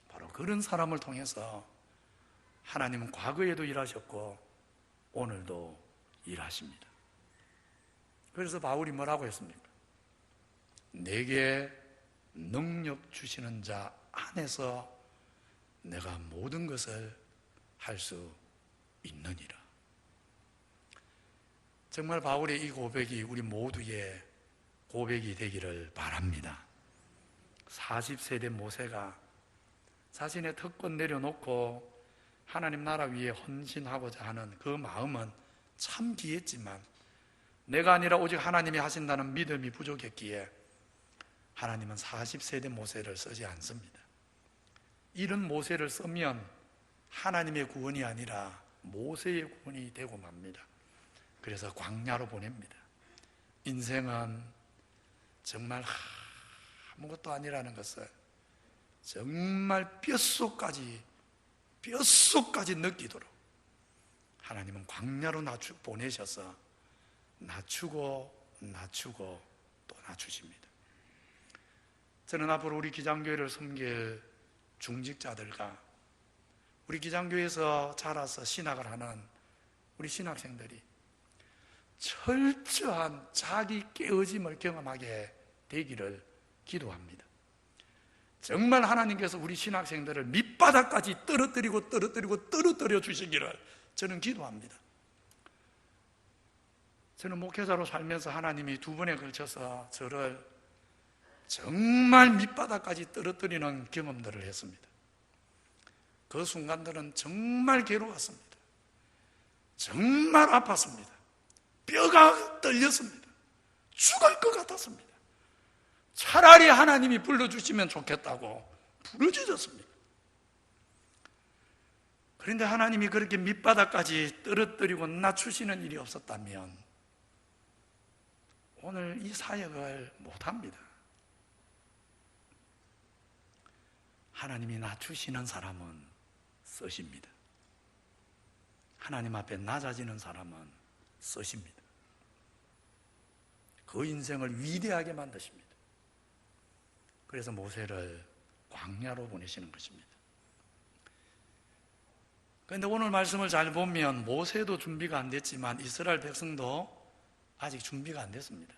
바로 그런 사람을 통해서 하나님은 과거에도 일하셨고 오늘도 일하십니다. 그래서 바울이 뭐라고 했습니까? 내게 능력 주시는 자 안에서 내가 모든 것을 할 수 있느니라. 정말 바울의 이 고백이 우리 모두의 고백이 되기를 바랍니다. 40세대 모세가 자신의 특권 내려놓고 하나님 나라 위에 헌신하고자 하는 그 마음은 참 귀했지만 내가 아니라 오직 하나님이 하신다는 믿음이 부족했기에 하나님은 40세대 모세를 쓰지 않습니다. 이런 모세를 쓰면 하나님의 구원이 아니라 모세의 구원이 되고 맙니다. 그래서 광야로 보냅니다. 인생은 정말 아무것도 아니라는 것을 정말 뼛속까지 느끼도록 하나님은 광야로 보내셔서 낮추고 또 낮추십니다. 저는 앞으로 우리 기장교회를 섬길 중직자들과 우리 기장교회에서 자라서 신학을 하는 우리 신학생들이 철저한 자기 깨어짐을 경험하게 되기를 기도합니다. 정말 하나님께서 우리 신학생들을 밑바닥까지 떨어뜨려 주시기를 저는 기도합니다. 저는 목회자로 살면서 하나님이 두 번에 걸쳐서 저를 정말 밑바닥까지 떨어뜨리는 경험들을 했습니다. 그 순간들은 정말 괴로웠습니다. 정말 아팠습니다. 뼈가 떨렸습니다. 죽을 것 같았습니다. 차라리 하나님이 불러주시면 좋겠다고 부르짖었습니다. 그런데 하나님이 그렇게 밑바닥까지 떨어뜨리고 낮추시는 일이 없었다면 오늘 이 사역을 못합니다. 하나님이 낮추시는 사람은 쓰십니다. 하나님 앞에 낮아지는 사람은 쓰십니다. 그 인생을 위대하게 만드십니다. 그래서 모세를 광야로 보내시는 것입니다. 그런데 오늘 말씀을 잘 보면 모세도 준비가 안 됐지만 이스라엘 백성도 아직 준비가 안 됐습니다.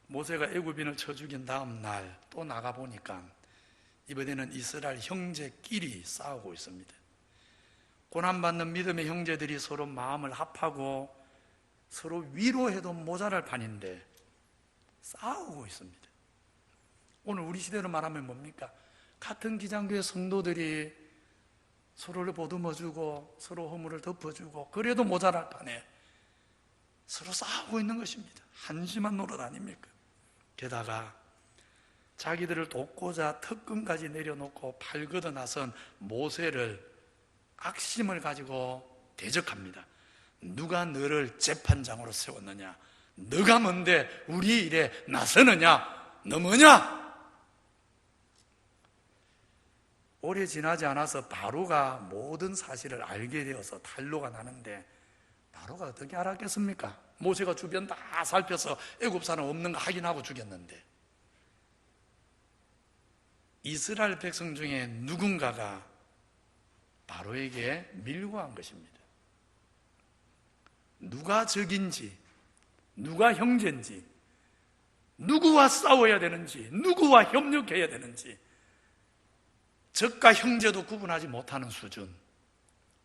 모세가 애굽인을 쳐 죽인 다음 날 또 나가보니까 이번에는 이스라엘 형제끼리 싸우고 있습니다. 고난받는 믿음의 형제들이 서로 마음을 합하고 서로 위로해도 모자랄 판인데 싸우고 있습니다. 오늘 우리 시대로 말하면 뭡니까? 같은 기장교회 성도들이 서로를 보듬어주고 서로 허물을 덮어주고 그래도 모자랄 판에 서로 싸우고 있는 것입니다. 한심한 노릇 아닙니까? 게다가 자기들을 돕고자 특근까지 내려놓고 팔 걷어 나선 모세를 악심을 가지고 대적합니다. 누가 너를 재판장으로 세웠느냐? 너가 뭔데 우리 일에 나서느냐? 너 뭐냐? 오래 지나지 않아서 바로가 모든 사실을 알게 되어서 탄로가 나는데 바로가 어떻게 알았겠습니까? 모세가 주변 다 살펴서 애굽 사람 없는 거 확인하고 죽였는데 이스라엘 백성 중에 누군가가 바로에게 밀고 한 것입니다. 누가 적인지, 누가 형제인지, 누구와 싸워야 되는지, 누구와 협력해야 되는지 적과 형제도 구분하지 못하는 수준,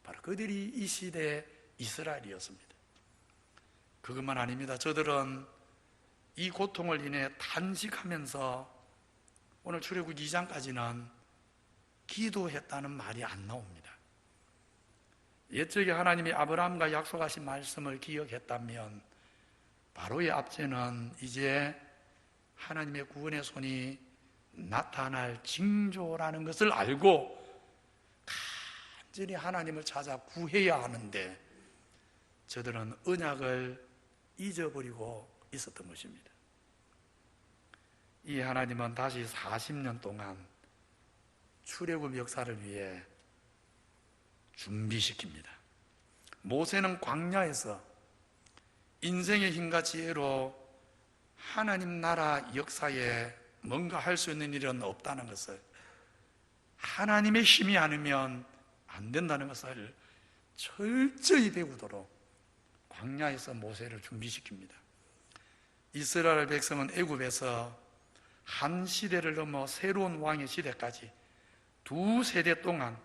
바로 그들이 이 시대의 이스라엘이었습니다. 그것만 아닙니다. 저들은 이 고통을 인해 단식하면서 오늘 출애굽 2장까지는 기도했다는 말이 안 나옵니다. 옛적에 하나님이 아브라함과 약속하신 말씀을 기억했다면 바로의 앞제는 이제 하나님의 구원의 손이 나타날 징조라는 것을 알고 간절히 하나님을 찾아 구해야 하는데 저들은 언약을 잊어버리고 있었던 것입니다. 이 하나님은 다시 40년 동안 출애굽 역사를 위해 준비시킵니다. 모세는 광야에서 인생의 힘과 지혜로 하나님 나라 역사에 뭔가 할 수 있는 일은 없다는 것을, 하나님의 힘이 아니면 안 된다는 것을 철저히 배우도록 광야에서 모세를 준비시킵니다. 이스라엘 백성은 애굽에서 한 시대를 넘어 새로운 왕의 시대까지 두 세대 동안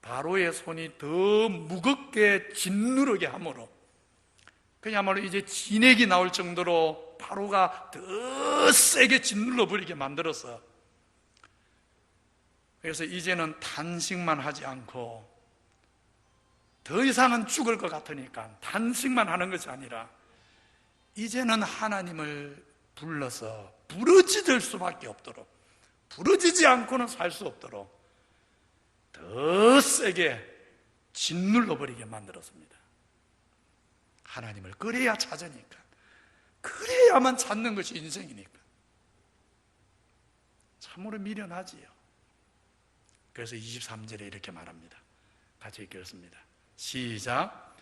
바로의 손이 더 무겁게 짓누르게 하므로 그야말로 이제 진액이 나올 정도로 바로가 더 세게 짓눌러 버리게 만들어서, 그래서 이제는 단식만 하지 않고 더 이상은 죽을 것 같으니까 단식만 하는 것이 아니라 이제는 하나님을 불러서 부르짖을 수밖에 없도록, 부르짖지 않고는 살 수 없도록 더 세게 짓눌러 버리게 만들었습니다. 하나님을 그래야 찾으니까, 그래야만 찾는 것이 인생이니까 참으로 미련하지요. 그래서 23절에 이렇게 말합니다. 같이 읽겠습니다. 시작.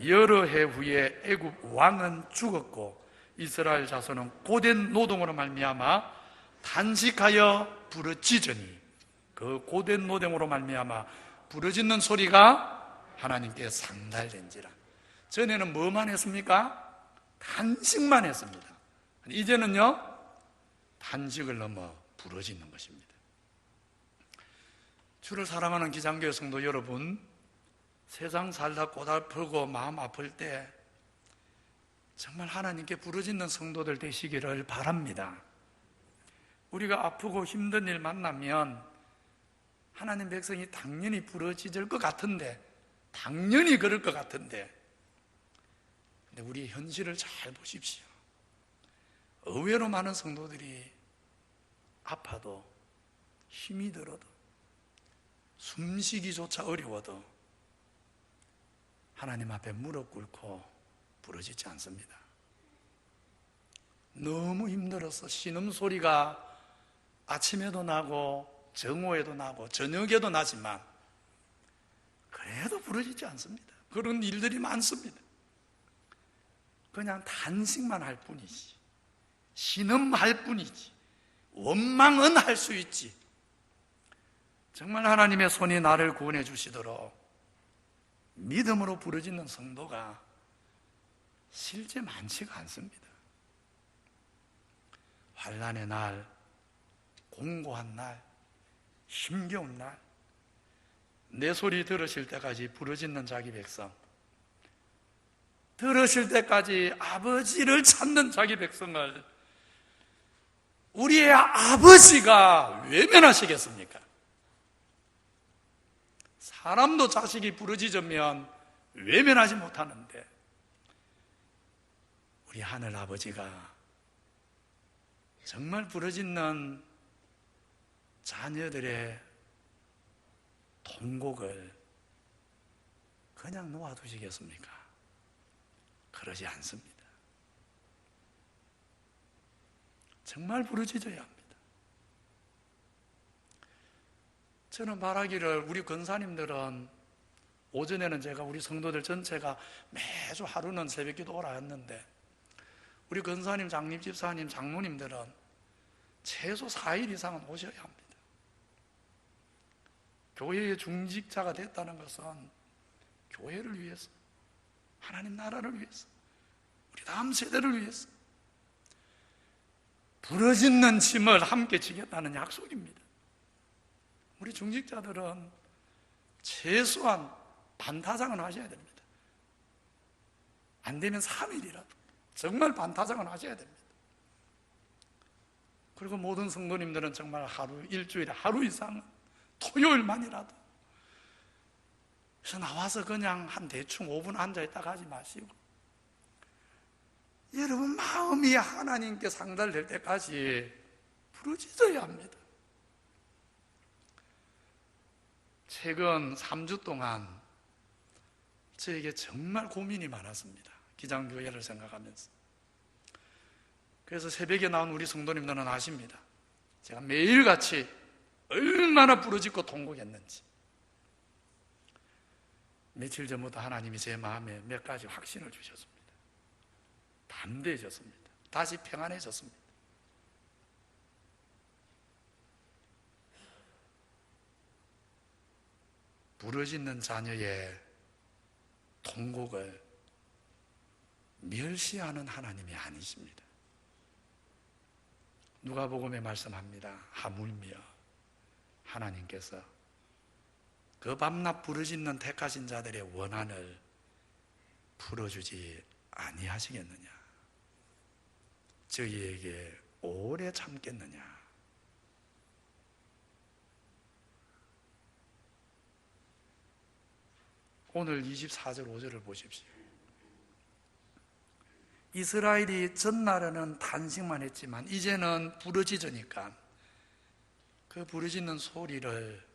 여러 해 후에 애굽 왕은 죽었고 이스라엘 자손은 고된 노동으로 말미암아 단식하여 부르짖으니, 그 고된 노동으로 말미암아 부르짖는 소리가 하나님께 상달된지라. 전에는 뭐만 했습니까? 단식만 했습니다. 이제는요, 단식을 넘어 부르짖는 것입니다. 주를 사랑하는 기장교회 성도 여러분, 세상 살다 고달프고 마음 아플 때 정말 하나님께 부르짖는 성도들 되시기를 바랍니다. 우리가 아프고 힘든 일 만나면 하나님 백성이 당연히 부르짖을 것 같은데, 당연히 그럴 것 같은데, 근데 우리의 현실을 잘 보십시오. 의외로 많은 성도들이 아파도 힘이 들어도 숨쉬기조차 어려워도 하나님 앞에 무릎 꿇고 부르짖지 않습니다. 너무 힘들어서 신음소리가 아침에도 나고 정오에도 나고 저녁에도 나지만 그래도 부르짖지 않습니다. 그런 일들이 많습니다. 그냥 단식만 할 뿐이지, 신음할 뿐이지, 원망은 할 수 있지, 정말 하나님의 손이 나를 구원해 주시도록 믿음으로 부르짖는 성도가 실제 많지가 않습니다. 환난의 날, 공고한 날, 힘겨운 날, 내 소리 들으실 때까지 부르짖는 자기 백성, 들으실 때까지 아버지를 찾는 자기 백성을 우리의 아버지가 외면하시겠습니까? 사람도 자식이 부르짖으면 외면하지 못하는데 우리 하늘 아버지가 정말 부르짖는 자녀들의 통곡을 그냥 놓아두시겠습니까? 그러지 않습니다. 정말 부르짖어야 합니다. 저는 바라기를 우리 권사님들은 오전에는 제가 우리 성도들 전체가 매주 하루는 새벽기도 오라 했는데 우리 권사님, 장님, 집사님, 장로님들은 최소 4일 이상은 오셔야 합니다. 교회의 중직자가 됐다는 것은 교회를 위해서, 하나님 나라를 위해서, 우리 다음 세대를 위해서 부러지는 짐을 함께 지겠다는 약속입니다. 우리 중직자들은 최소한 반타작은 하셔야 됩니다. 안 되면 3일이라도 정말 반타작은 하셔야 됩니다. 그리고 모든 성도님들은 정말 일주일에 하루 이상은 토요일만이라도 그래서 나와서 그냥 한 대충 5분 앉아있다 가지 마시고 여러분 마음이 하나님께 상달될 때까지 부르짖어야 합니다. 최근 3주 동안 저에게 정말 고민이 많았습니다. 기장교회를 생각하면서. 그래서 새벽에 나온 우리 성도님들은 아십니다. 제가 매일같이 얼마나 부르짖고 통곡했는지. 며칠 전부터 하나님이 제 마음에 몇 가지 확신을 주셨습니다. 담대해졌습니다. 다시 평안해졌습니다. 부르짖는 자녀의 통곡을 멸시하는 하나님이 아니십니다. 누가복음에 말씀합니다. 하물며 하나님께서 그 밤낮 부르짖는 택하신 자들의 원한을 풀어주지 아니하시겠느냐? 저희에게 오래 참겠느냐? 오늘 24절 5절을 보십시오. 이스라엘이 전날에는 단식만 했지만 이제는 부르짖으니까 그 부르짖는 소리를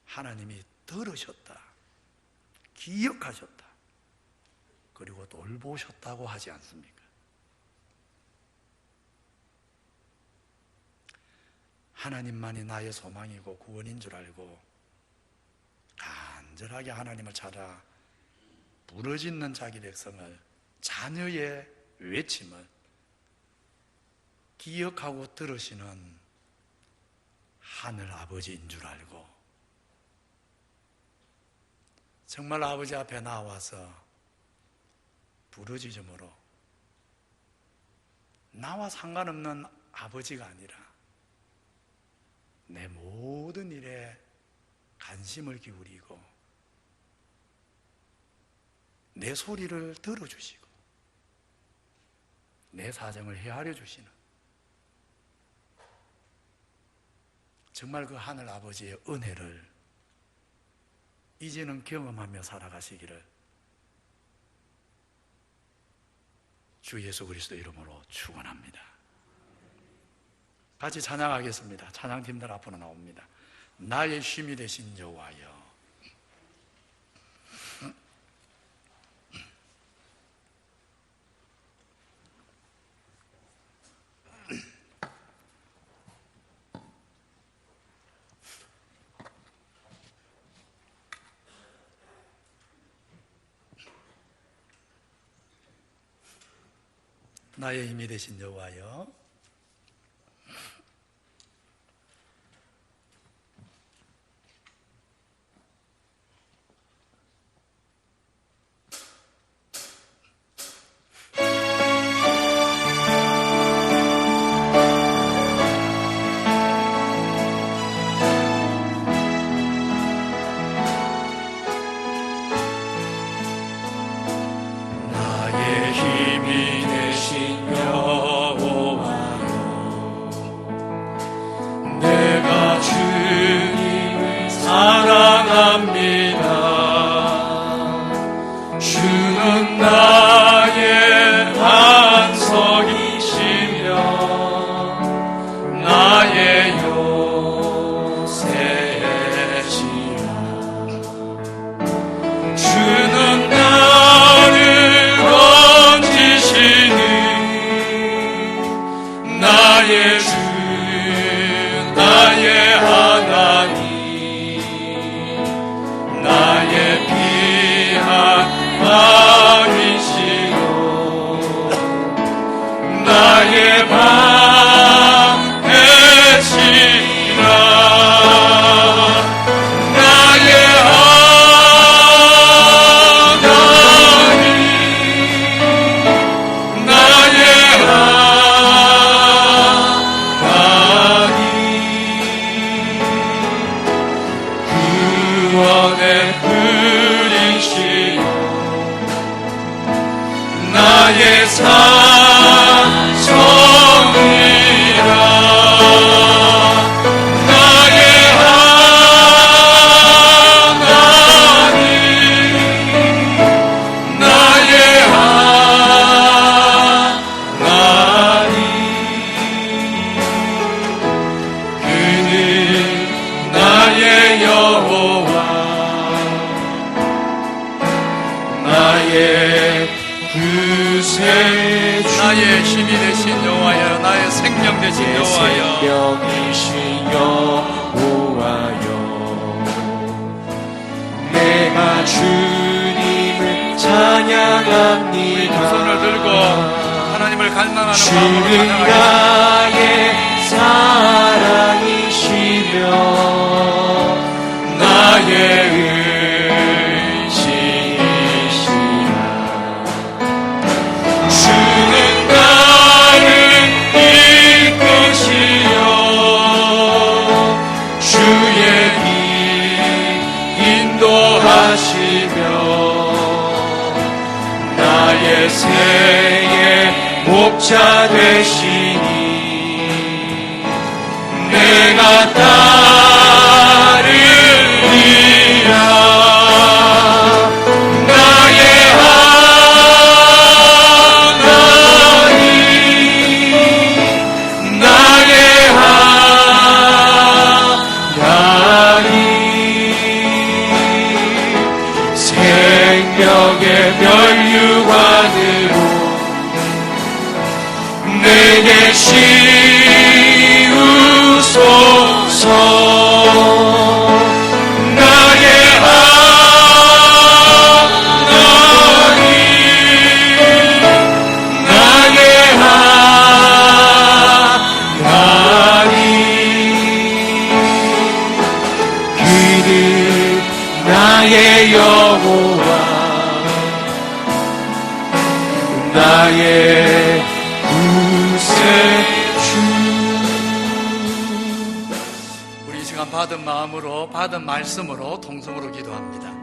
하나님이 들으셨다, 기억하셨다, 그리고 돌보셨다고 하지 않습니까? 하나님만이 나의 소망이고 구원인 줄 알고 간절하게 하나님을 찾아 부르짖는 자기 백성을, 자녀의 외침을 기억하고 들으시는 하늘 아버지인 줄 알고 정말 아버지 앞에 나와서 부르짖음으로 나와 상관없는 아버지가 아니라 내 모든 일에 관심을 기울이고 내 소리를 들어주시고 내 사정을 헤아려 주시는 정말 그 하늘 아버지의 은혜를 이제는 경험하며 살아가시기를 주 예수 그리스도 이름으로 축원합니다. 같이 찬양하겠습니다. 찬양팀들 앞으로 나옵니다. 나의 힘이 되신 여호와여. 나의 힘이 되신 여호와여. 나의 힘이 되신 여호와여, 내가 주님을 사랑합니다. 주는 나의 반석이시며 나의 요새시라. 주는 나를 건지시니 나의 주 나의 하나님, 나의 귀한 왕이시여, 나의 방패시라. 나의 하나님, 나의 하나님, 구원의 그리시여, 나의 산성이라. 나의 하나님, 나의 하나님, 그는 나의 여호와, 나의 구세주, 나의 힘이 되신 여호와여, 나의 생명 되신 여호와여, 생명이신 여호와여, 내가 주님을 찬양합니다. 두 손을 들고 하나님을 갈망하는 마음으로 주는 찬양하겠습니다. 나의 사랑이시며 나의 의지이시라. 주는 나를 이끄시어 주의 길 인도하시며 나의 생의 목자 되시니 내가 따르리라. 나의 하나님, 나의 하나님, 생명의 면류관으로 내게 씌우소서. 나의 하나님, 나의 하나님, 그는 나의 여호와, 나의 구세주. 우리 이 시간 받은 마음으로, 받은 말씀으로 통성으로 기도합니다.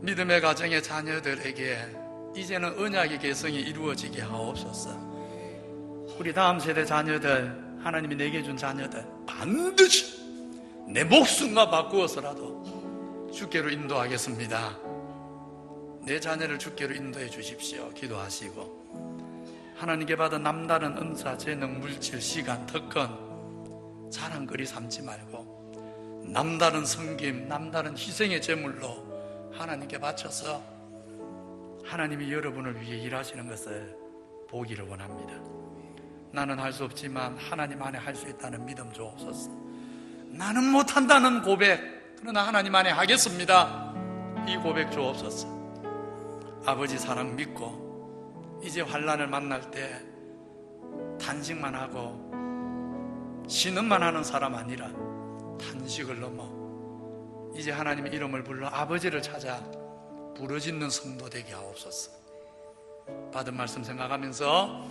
믿음의 가정의 자녀들에게 이제는 언약의 개성이 이루어지게 하옵소서. 우리 다음 세대 자녀들, 하나님이 내게 준 자녀들 반드시 내 목숨과 바꾸어서라도 주께로 인도하겠습니다. 내 자녀를 주께로 인도해 주십시오. 기도하시고 하나님께 받은 남다른 은사, 재능, 물질, 시간, 특권 자랑거리 삼지 말고 남다른 섬김, 남다른 희생의 제물로 하나님께 바쳐서 하나님이 여러분을 위해 일하시는 것을 보기를 원합니다. 나는 할 수 없지만 하나님 안에 할 수 있다는 믿음 주옵소서. 나는 못한다는 고백, 그러나 하나님 안에 하겠습니다, 이 고백 주옵소서. 아버지 사랑 믿고 이제 환난을 만날 때 단식만 하고 신음만 하는 사람 아니라 단식을 넘어 이제 하나님의 이름을 불러 아버지를 찾아 부르짖는 성도 되게 하옵소서. 받은 말씀 생각하면서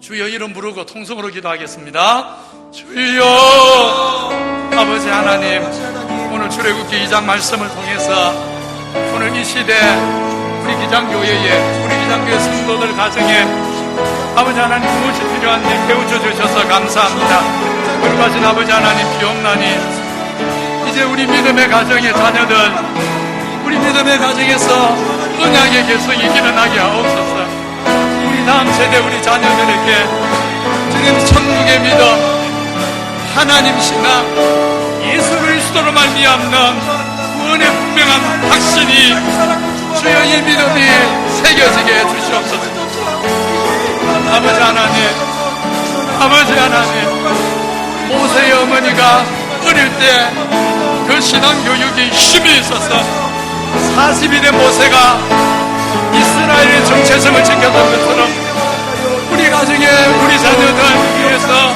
주여 이름 부르고 통성으로 기도하겠습니다. 주여. 아버지 하나님, 오늘 출애굽기 2장 말씀을 통해서 오늘 이 시대 우리 기장교회에, 우리 기장교회 성도들 가정에 아버지 하나님 무엇이 필요한지 깨우쳐 주셔서 감사합니다. 거룩하신 아버지 하나님, 기억나니 이제 우리 믿음의 가정의 자녀들, 우리 믿음의 가정에서 언약의 계속이 일어나게 하옵소서. 우리 다음 세대 우리 자녀들에게 주님 천국의 믿음, 하나님 신앙, 예수 그리스도로 말미암는 구원의 분명한 확신이 주여 이 믿음이 새겨지게 해주시옵소서. 아버지 하나님, 아버지 하나님, 모세의 어머니가 어릴 때 그 신앙교육에 힘이 있어서 40이 된 모세가 이스라엘의 정체성을 지켰던 것처럼 우리 가정에 우리 자녀들 위해서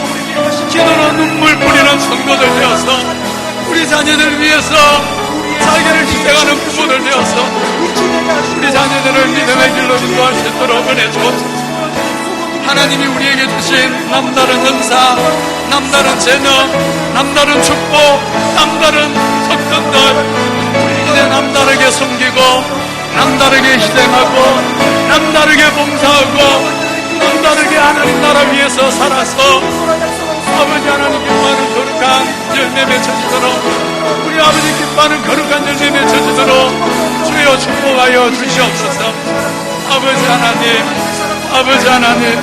기도로 눈물 뿌리는 성도들 되어서 우리 자녀들 위해서 자기를 희생하는 부모들 되어서 우리 자녀들을 믿음의 길로 인도할 수 있도록 은혜 주옵소서. 하나님이 우리에게 주신 남다른 은사, 남다른 재능, 남다른 축복, 남다른 특권들 이제 남다르게 섬기고 남다르게 희생하고 남다르게 봉사하고 남다르게 하나님 나라 위해서 살아서 아버지 하나님 기뻐하는 거룩한 열매 맺혀지도록, 우리 아버지 기뻐하는 거룩한 열매 맺혀지도록 주여 축복하여 주시옵소서. 아버지 하나님, 아버지 하나님,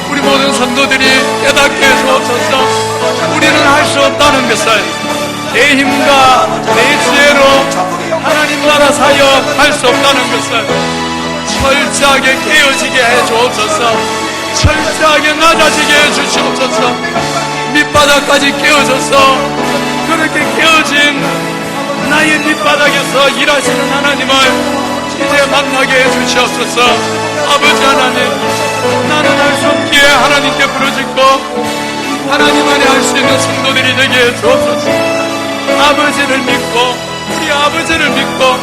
우리 모든 성도들이 깨닫게 해주옵소서. 우리는 할 수 없다는 것을 내 힘과 내 지혜로 하나님 나라 사역 할 수 없다는 것을 철저하게 깨어지게 해주옵소서. 철저하게 낮아지게 해주시옵소서. 밑바닥까지 깨어져서 그렇게 깨어진 나의 밑바닥에서 일하시는 하나님을 이제 만나게 해주시옵소서. 아버지 하나님, 나는 할 수 없기에 하나님께 부르짖고 하나님 안에 할 수 있는 성도들이 되게 해주옵소서. 아버지를 믿고, 우리 아버지를 믿고,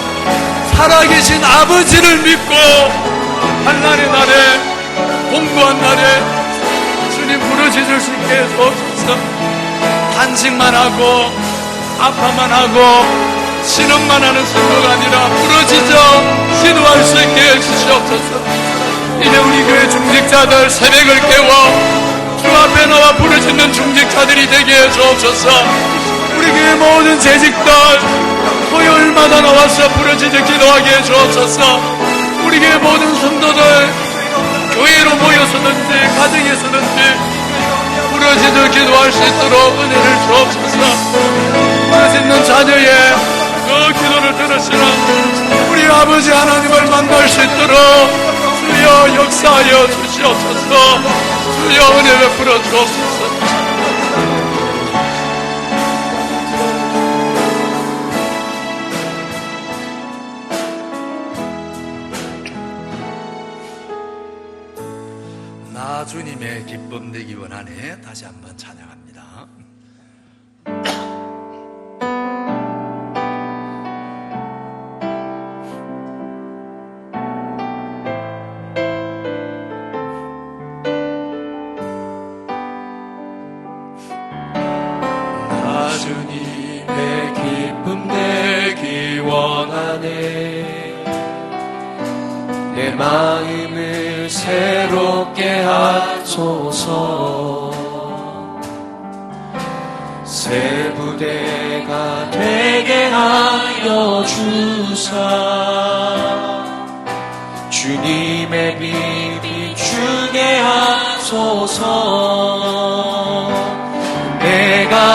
살아계신 아버지를 믿고 한날의 날에, 공부한 날에 주님 부르짖을 수 있게 해주옵소서. 단식만 하고 아파만 하고 신음만 하는 성도가 아니라 부르짖어 기도할 수 있게 해주시옵소서. 이제 우리 교회 중직자들 새벽을 깨워 주 앞에 나와 부르짖는 중직자들이 되게 해주옵소서. 우리 교회 모든 재직들 토요일마다 나와서 부르짖어 기도하게 해주옵소서. 우리 교회 모든 성도들 교회로 모여서든지 가정에서든지 부르짖어 기도할 수 있도록 은혜를 주옵소서. 부르짖는 자녀의 그 기도를 들으시는 우리 아버지 하나님을 만날 수 있도록 주여 역사하여 주시옵소서. 주여 은혜 베풀어 주옵소서. 나 주님의 기쁨 되기 원하네. 다시 한번 찬양합니다. 주님의 기쁨 내기 원하네. 내 마음을 새롭게 하소서. 새 부대가 되게 하여 주사. 주님의 빛 비추게 하소서. 내가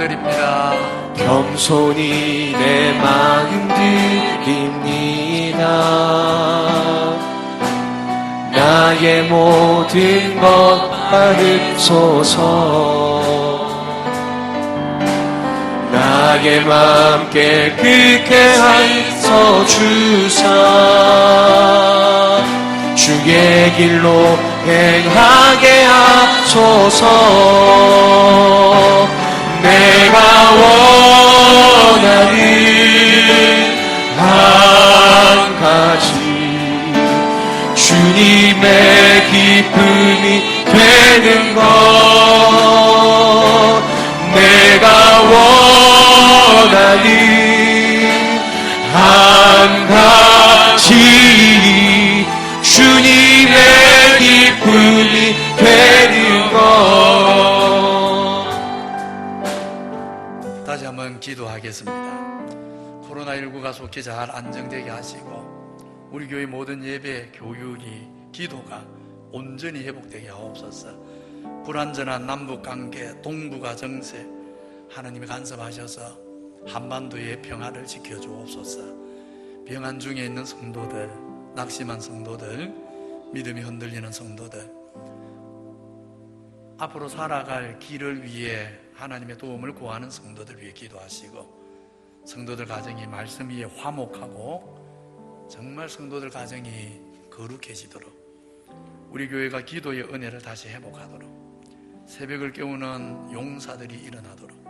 드립니다. 겸손히 내 마음 드립니다. 나의 모든 것 받으소서. 나의 맘 깨끗게 하여 주사. 주의 길로 행하게 하소서. 내가 원하는 한 가지, 주님의 기쁨이 되는 것. 내가 원하는 한 가지, 주님의 기쁨이 되는 것. 다시 한번 기도하겠습니다. 코로나19가 속히 잘 안정되게 하시고 우리 교회 모든 예배, 교육이, 기도가 온전히 회복되게 하옵소서. 불완전한 남북관계, 동북아 정세 하나님이 간섭하셔서 한반도의 평화를 지켜주옵소서. 병환 중에 있는 성도들, 낙심한 성도들, 믿음이 흔들리는 성도들, 앞으로 살아갈 길을 위해 하나님의 도움을 구하는 성도들 위해 기도하시고, 성도들 가정이 말씀 위에 화목하고 정말 성도들 가정이 거룩해지도록, 우리 교회가 기도의 은혜를 다시 회복하도록, 새벽을 깨우는 용사들이 일어나도록.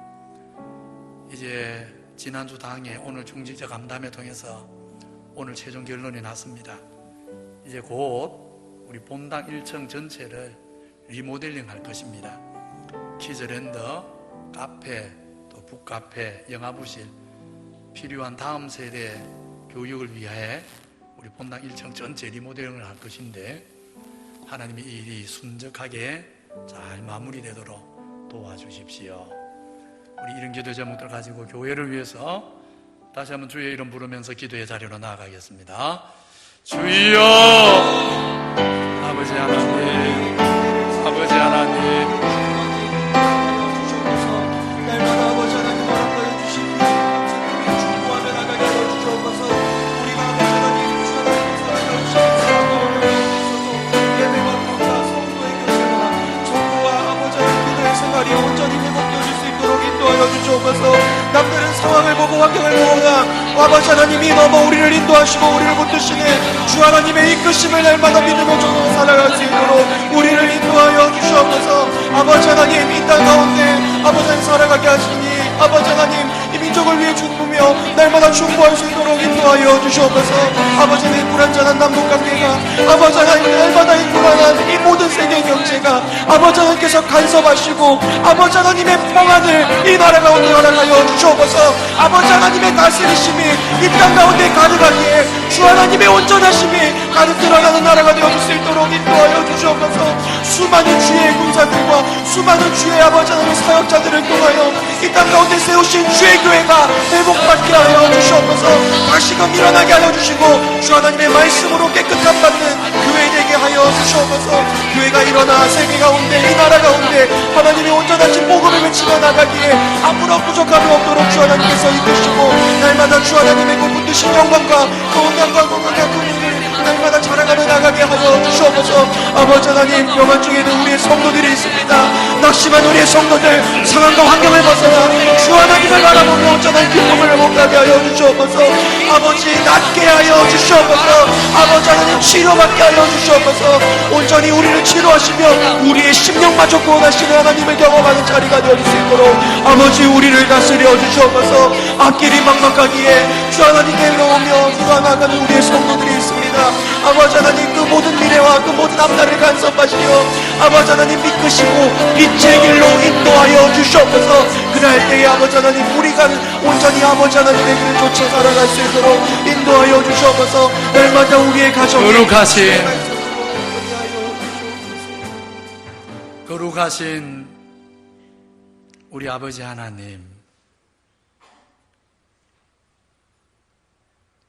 이제 지난주 당에 오늘 중직자 간담회 통해서 오늘 최종 결론이 났습니다. 이제 곧 우리 본당 1층 전체를 리모델링 할 것입니다. 키즈랜더, 카페, 또 북카페, 영화부실, 필요한 다음 세대 교육을 위해 우리 본당 1층 전체 리모델링을 할 것인데, 하나님이 이 일이 순적하게 잘 마무리되도록 도와주십시오. 우리 이런 기도 제목들 가지고 교회를 위해서 다시 한번 주의 이름 부르면서 기도의 자리로 나아가겠습니다. 주여, 아버지 하나님, 아버지 하나님, 날마다 아버지 하나님 허락하여 주신 그 중보하며 나가게 하여 주시옵소서. 우리가 아버지 하나님 주 하나님 사랑하여 주시는 사랑과 있어서 예배와 봉사, 성도의 교제와 정보와 아버지 하나님 기도의 생활이 온전히 회복되어질 수 있도록 인도하여 주시옵소서. 남들은 상황을 보고 환경을 보거나 아버지 하나님이 넘어 우리를 인도하시고 우리를 붙드시네 주 하나님의 이끄심을 날마다 믿으며 조금 살아갈 수 있도록 우리를 인도하여 주시옵소서. 아버지 하나님 이 땅 가운데 아버지 하나님 살아가게 하시니 아버지 하나님 이 민족을 위해 중보며 날마다 중보할 수 있도록 인도하여 주시옵소서. 아버지 하나님 불완전한 남북관계가 아버지 하나님 날마다 이 불안한 이 모든 세계 경제가 아버지 하나님께서 간섭하시고 아버지 하나님의 평안을 이 나라 가운데 허락하여 주시옵소서. 아버지 하나님의 다스리심이 이 땅 가운데 가득하기에 주 하나님의 온전하심이 가득 들어가는 나라가 되어줄 수 있도록 인도하여 주시옵소서. 수많은 주의 군사들과 수많은 주의 아버지 하나님의 사역자들을 통하여 이 땅 가운데 세우신 주의 교회가 회복받게 하여 주시옵소서. 다시금 일어나게 하여 주시고 주 하나님의 말씀으로 깨끗함 받는 교회 되게 하여 주시옵소서. 교회가 일어나 세계 가운데 이 나라 가운데 하나님의 온전하신 복음을 외치며 나가기에 아무런 부족함이 없도록 주 하나님께서 이끄시고 날마다 주 하나님의 그 붙드신 영광과 건강과 긍휼을 날마다 자라가며 나가게 하여 주시옵소서. 아버지 하나님 영안 중에는 우리의 성도들이 있습니다. 낙심한 우리의 성도들 상황과 환경을 벗어나 주 하나님을 바라보며 온전한 기쁨을 회복하게 하여 주시옵소서. 아버지 낫게 하여 주시옵소서. 아버지 하나님 치료받게 하여 주시옵소서. 온전히 우리를 치료하시며 우리의 심령마저 구원하시는 하나님을 경험하는 자리가 되어질 수 있도록 아버지 우리를 다스려 주시옵소서. 앞길이 막막하기에 주 하나님께 나오며 돌아나가는 우리의 성도들이 있습니다. 아버지 하나님 그 모든 미래와 그 모든 앞날을 간섭하시며 아버지 하나님 이끄시고 빛의 길로 인도하여 주시옵소서. 그날 때에 아버지 하나님 우리가 온전히 아버지 하나님의 길을 쫓아 살아갈 수 있도록 인도하여 주시옵소서. 날마다 우리의 가정에 거룩하신 우리 아버지 하나님,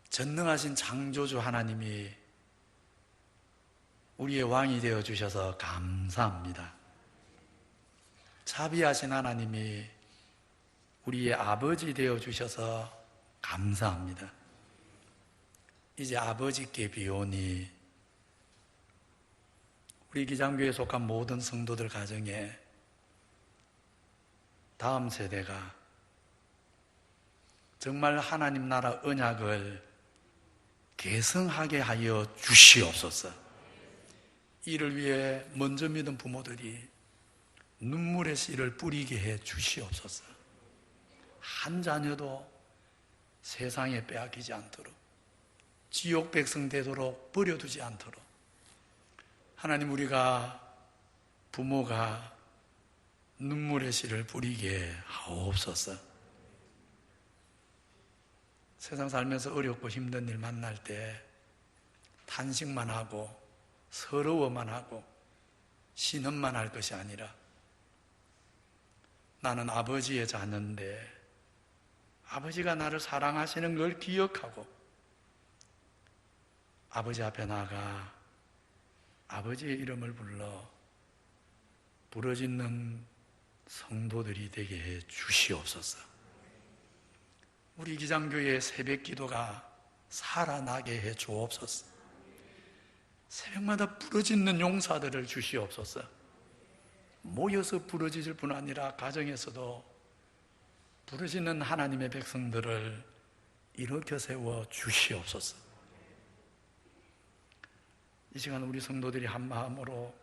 전능하신 창조주 하나님이 우리의 왕이 되어 주셔서 감사합니다. 자비하신 하나님이 우리의 아버지 되어 주셔서 감사합니다. 이제 아버지께 비오니 우리 기장교회에 속한 모든 성도들 가정에 다음 세대가 정말 하나님 나라 언약을 계승하게 하여 주시옵소서. 이를 위해 먼저 믿은 부모들이 눈물의 씨를 뿌리게 해 주시옵소서. 한 자녀도 세상에 빼앗기지 않도록, 지옥 백성 되도록 버려두지 않도록 하나님, 우리가 부모가 눈물의 씨를 뿌리게 하옵소서. 세상 살면서 어렵고 힘든 일 만날 때 탄식만 하고 서러워만 하고 신음만 할 것이 아니라, 나는 아버지의 자녀인데 아버지가 나를 사랑하시는 걸 기억하고 아버지 앞에 나가 아버지의 이름을 불러 부르짖는 성도들이 되게 해 주시옵소서. 우리 기장교회의 새벽 기도가 살아나게 해 주옵소서. 새벽마다 부르짖는 용사들을 주시옵소서. 모여서 부르짖을 뿐 아니라 가정에서도 부르짖는 하나님의 백성들을 일으켜 세워 주시옵소서. 이 시간 우리 성도들이 한 마음으로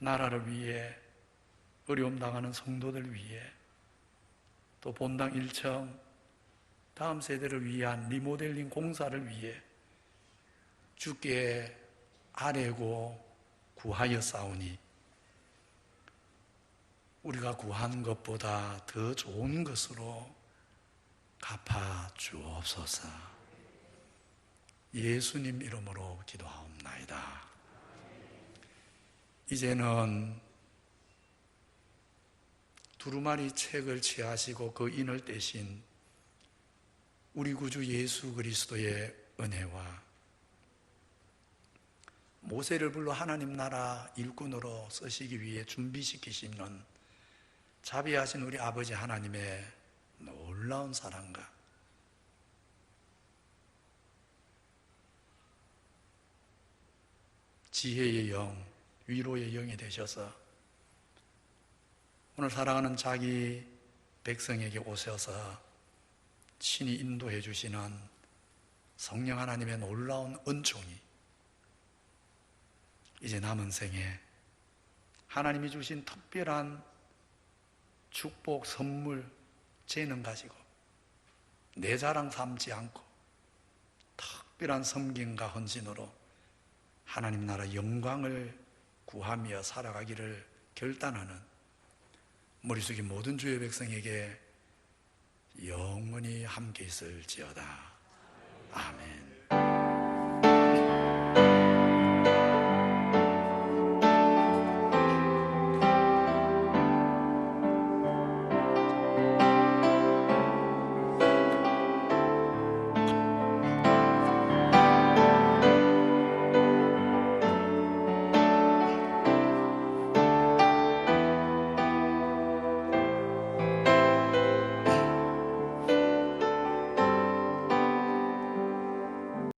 나라를 위해, 어려움 당하는 성도들 위해, 또 본당 1층 다음 세대를 위한 리모델링 공사를 위해 주께 아뢰고 구하여 싸우니, 우리가 구한 것보다 더 좋은 것으로 갚아 주옵소서. 예수님 이름으로 기도하옵나이다. 이제는 두루마리 책을 취하시고 그 인을 떼신 우리 구주 예수 그리스도의 은혜와 모세를 불러 하나님 나라 일꾼으로 쓰시기 위해 준비시키시는 자비하신 우리 아버지 하나님의 놀라운 사랑과 지혜의 영, 위로의 영이 되셔서 오늘 사랑하는 자기 백성에게 오셔서 친히 인도해 주시는 성령 하나님의 놀라운 은총이 이제 남은 생에 하나님이 주신 특별한 축복, 선물, 재능 가지고 내 자랑 삼지 않고 특별한 섬김과 헌신으로 하나님 나라 영광을 구하며 살아가기를 결단하는 머리 숙인 모든 주의 백성에게 영원히 함께 있을지어다. 아멘.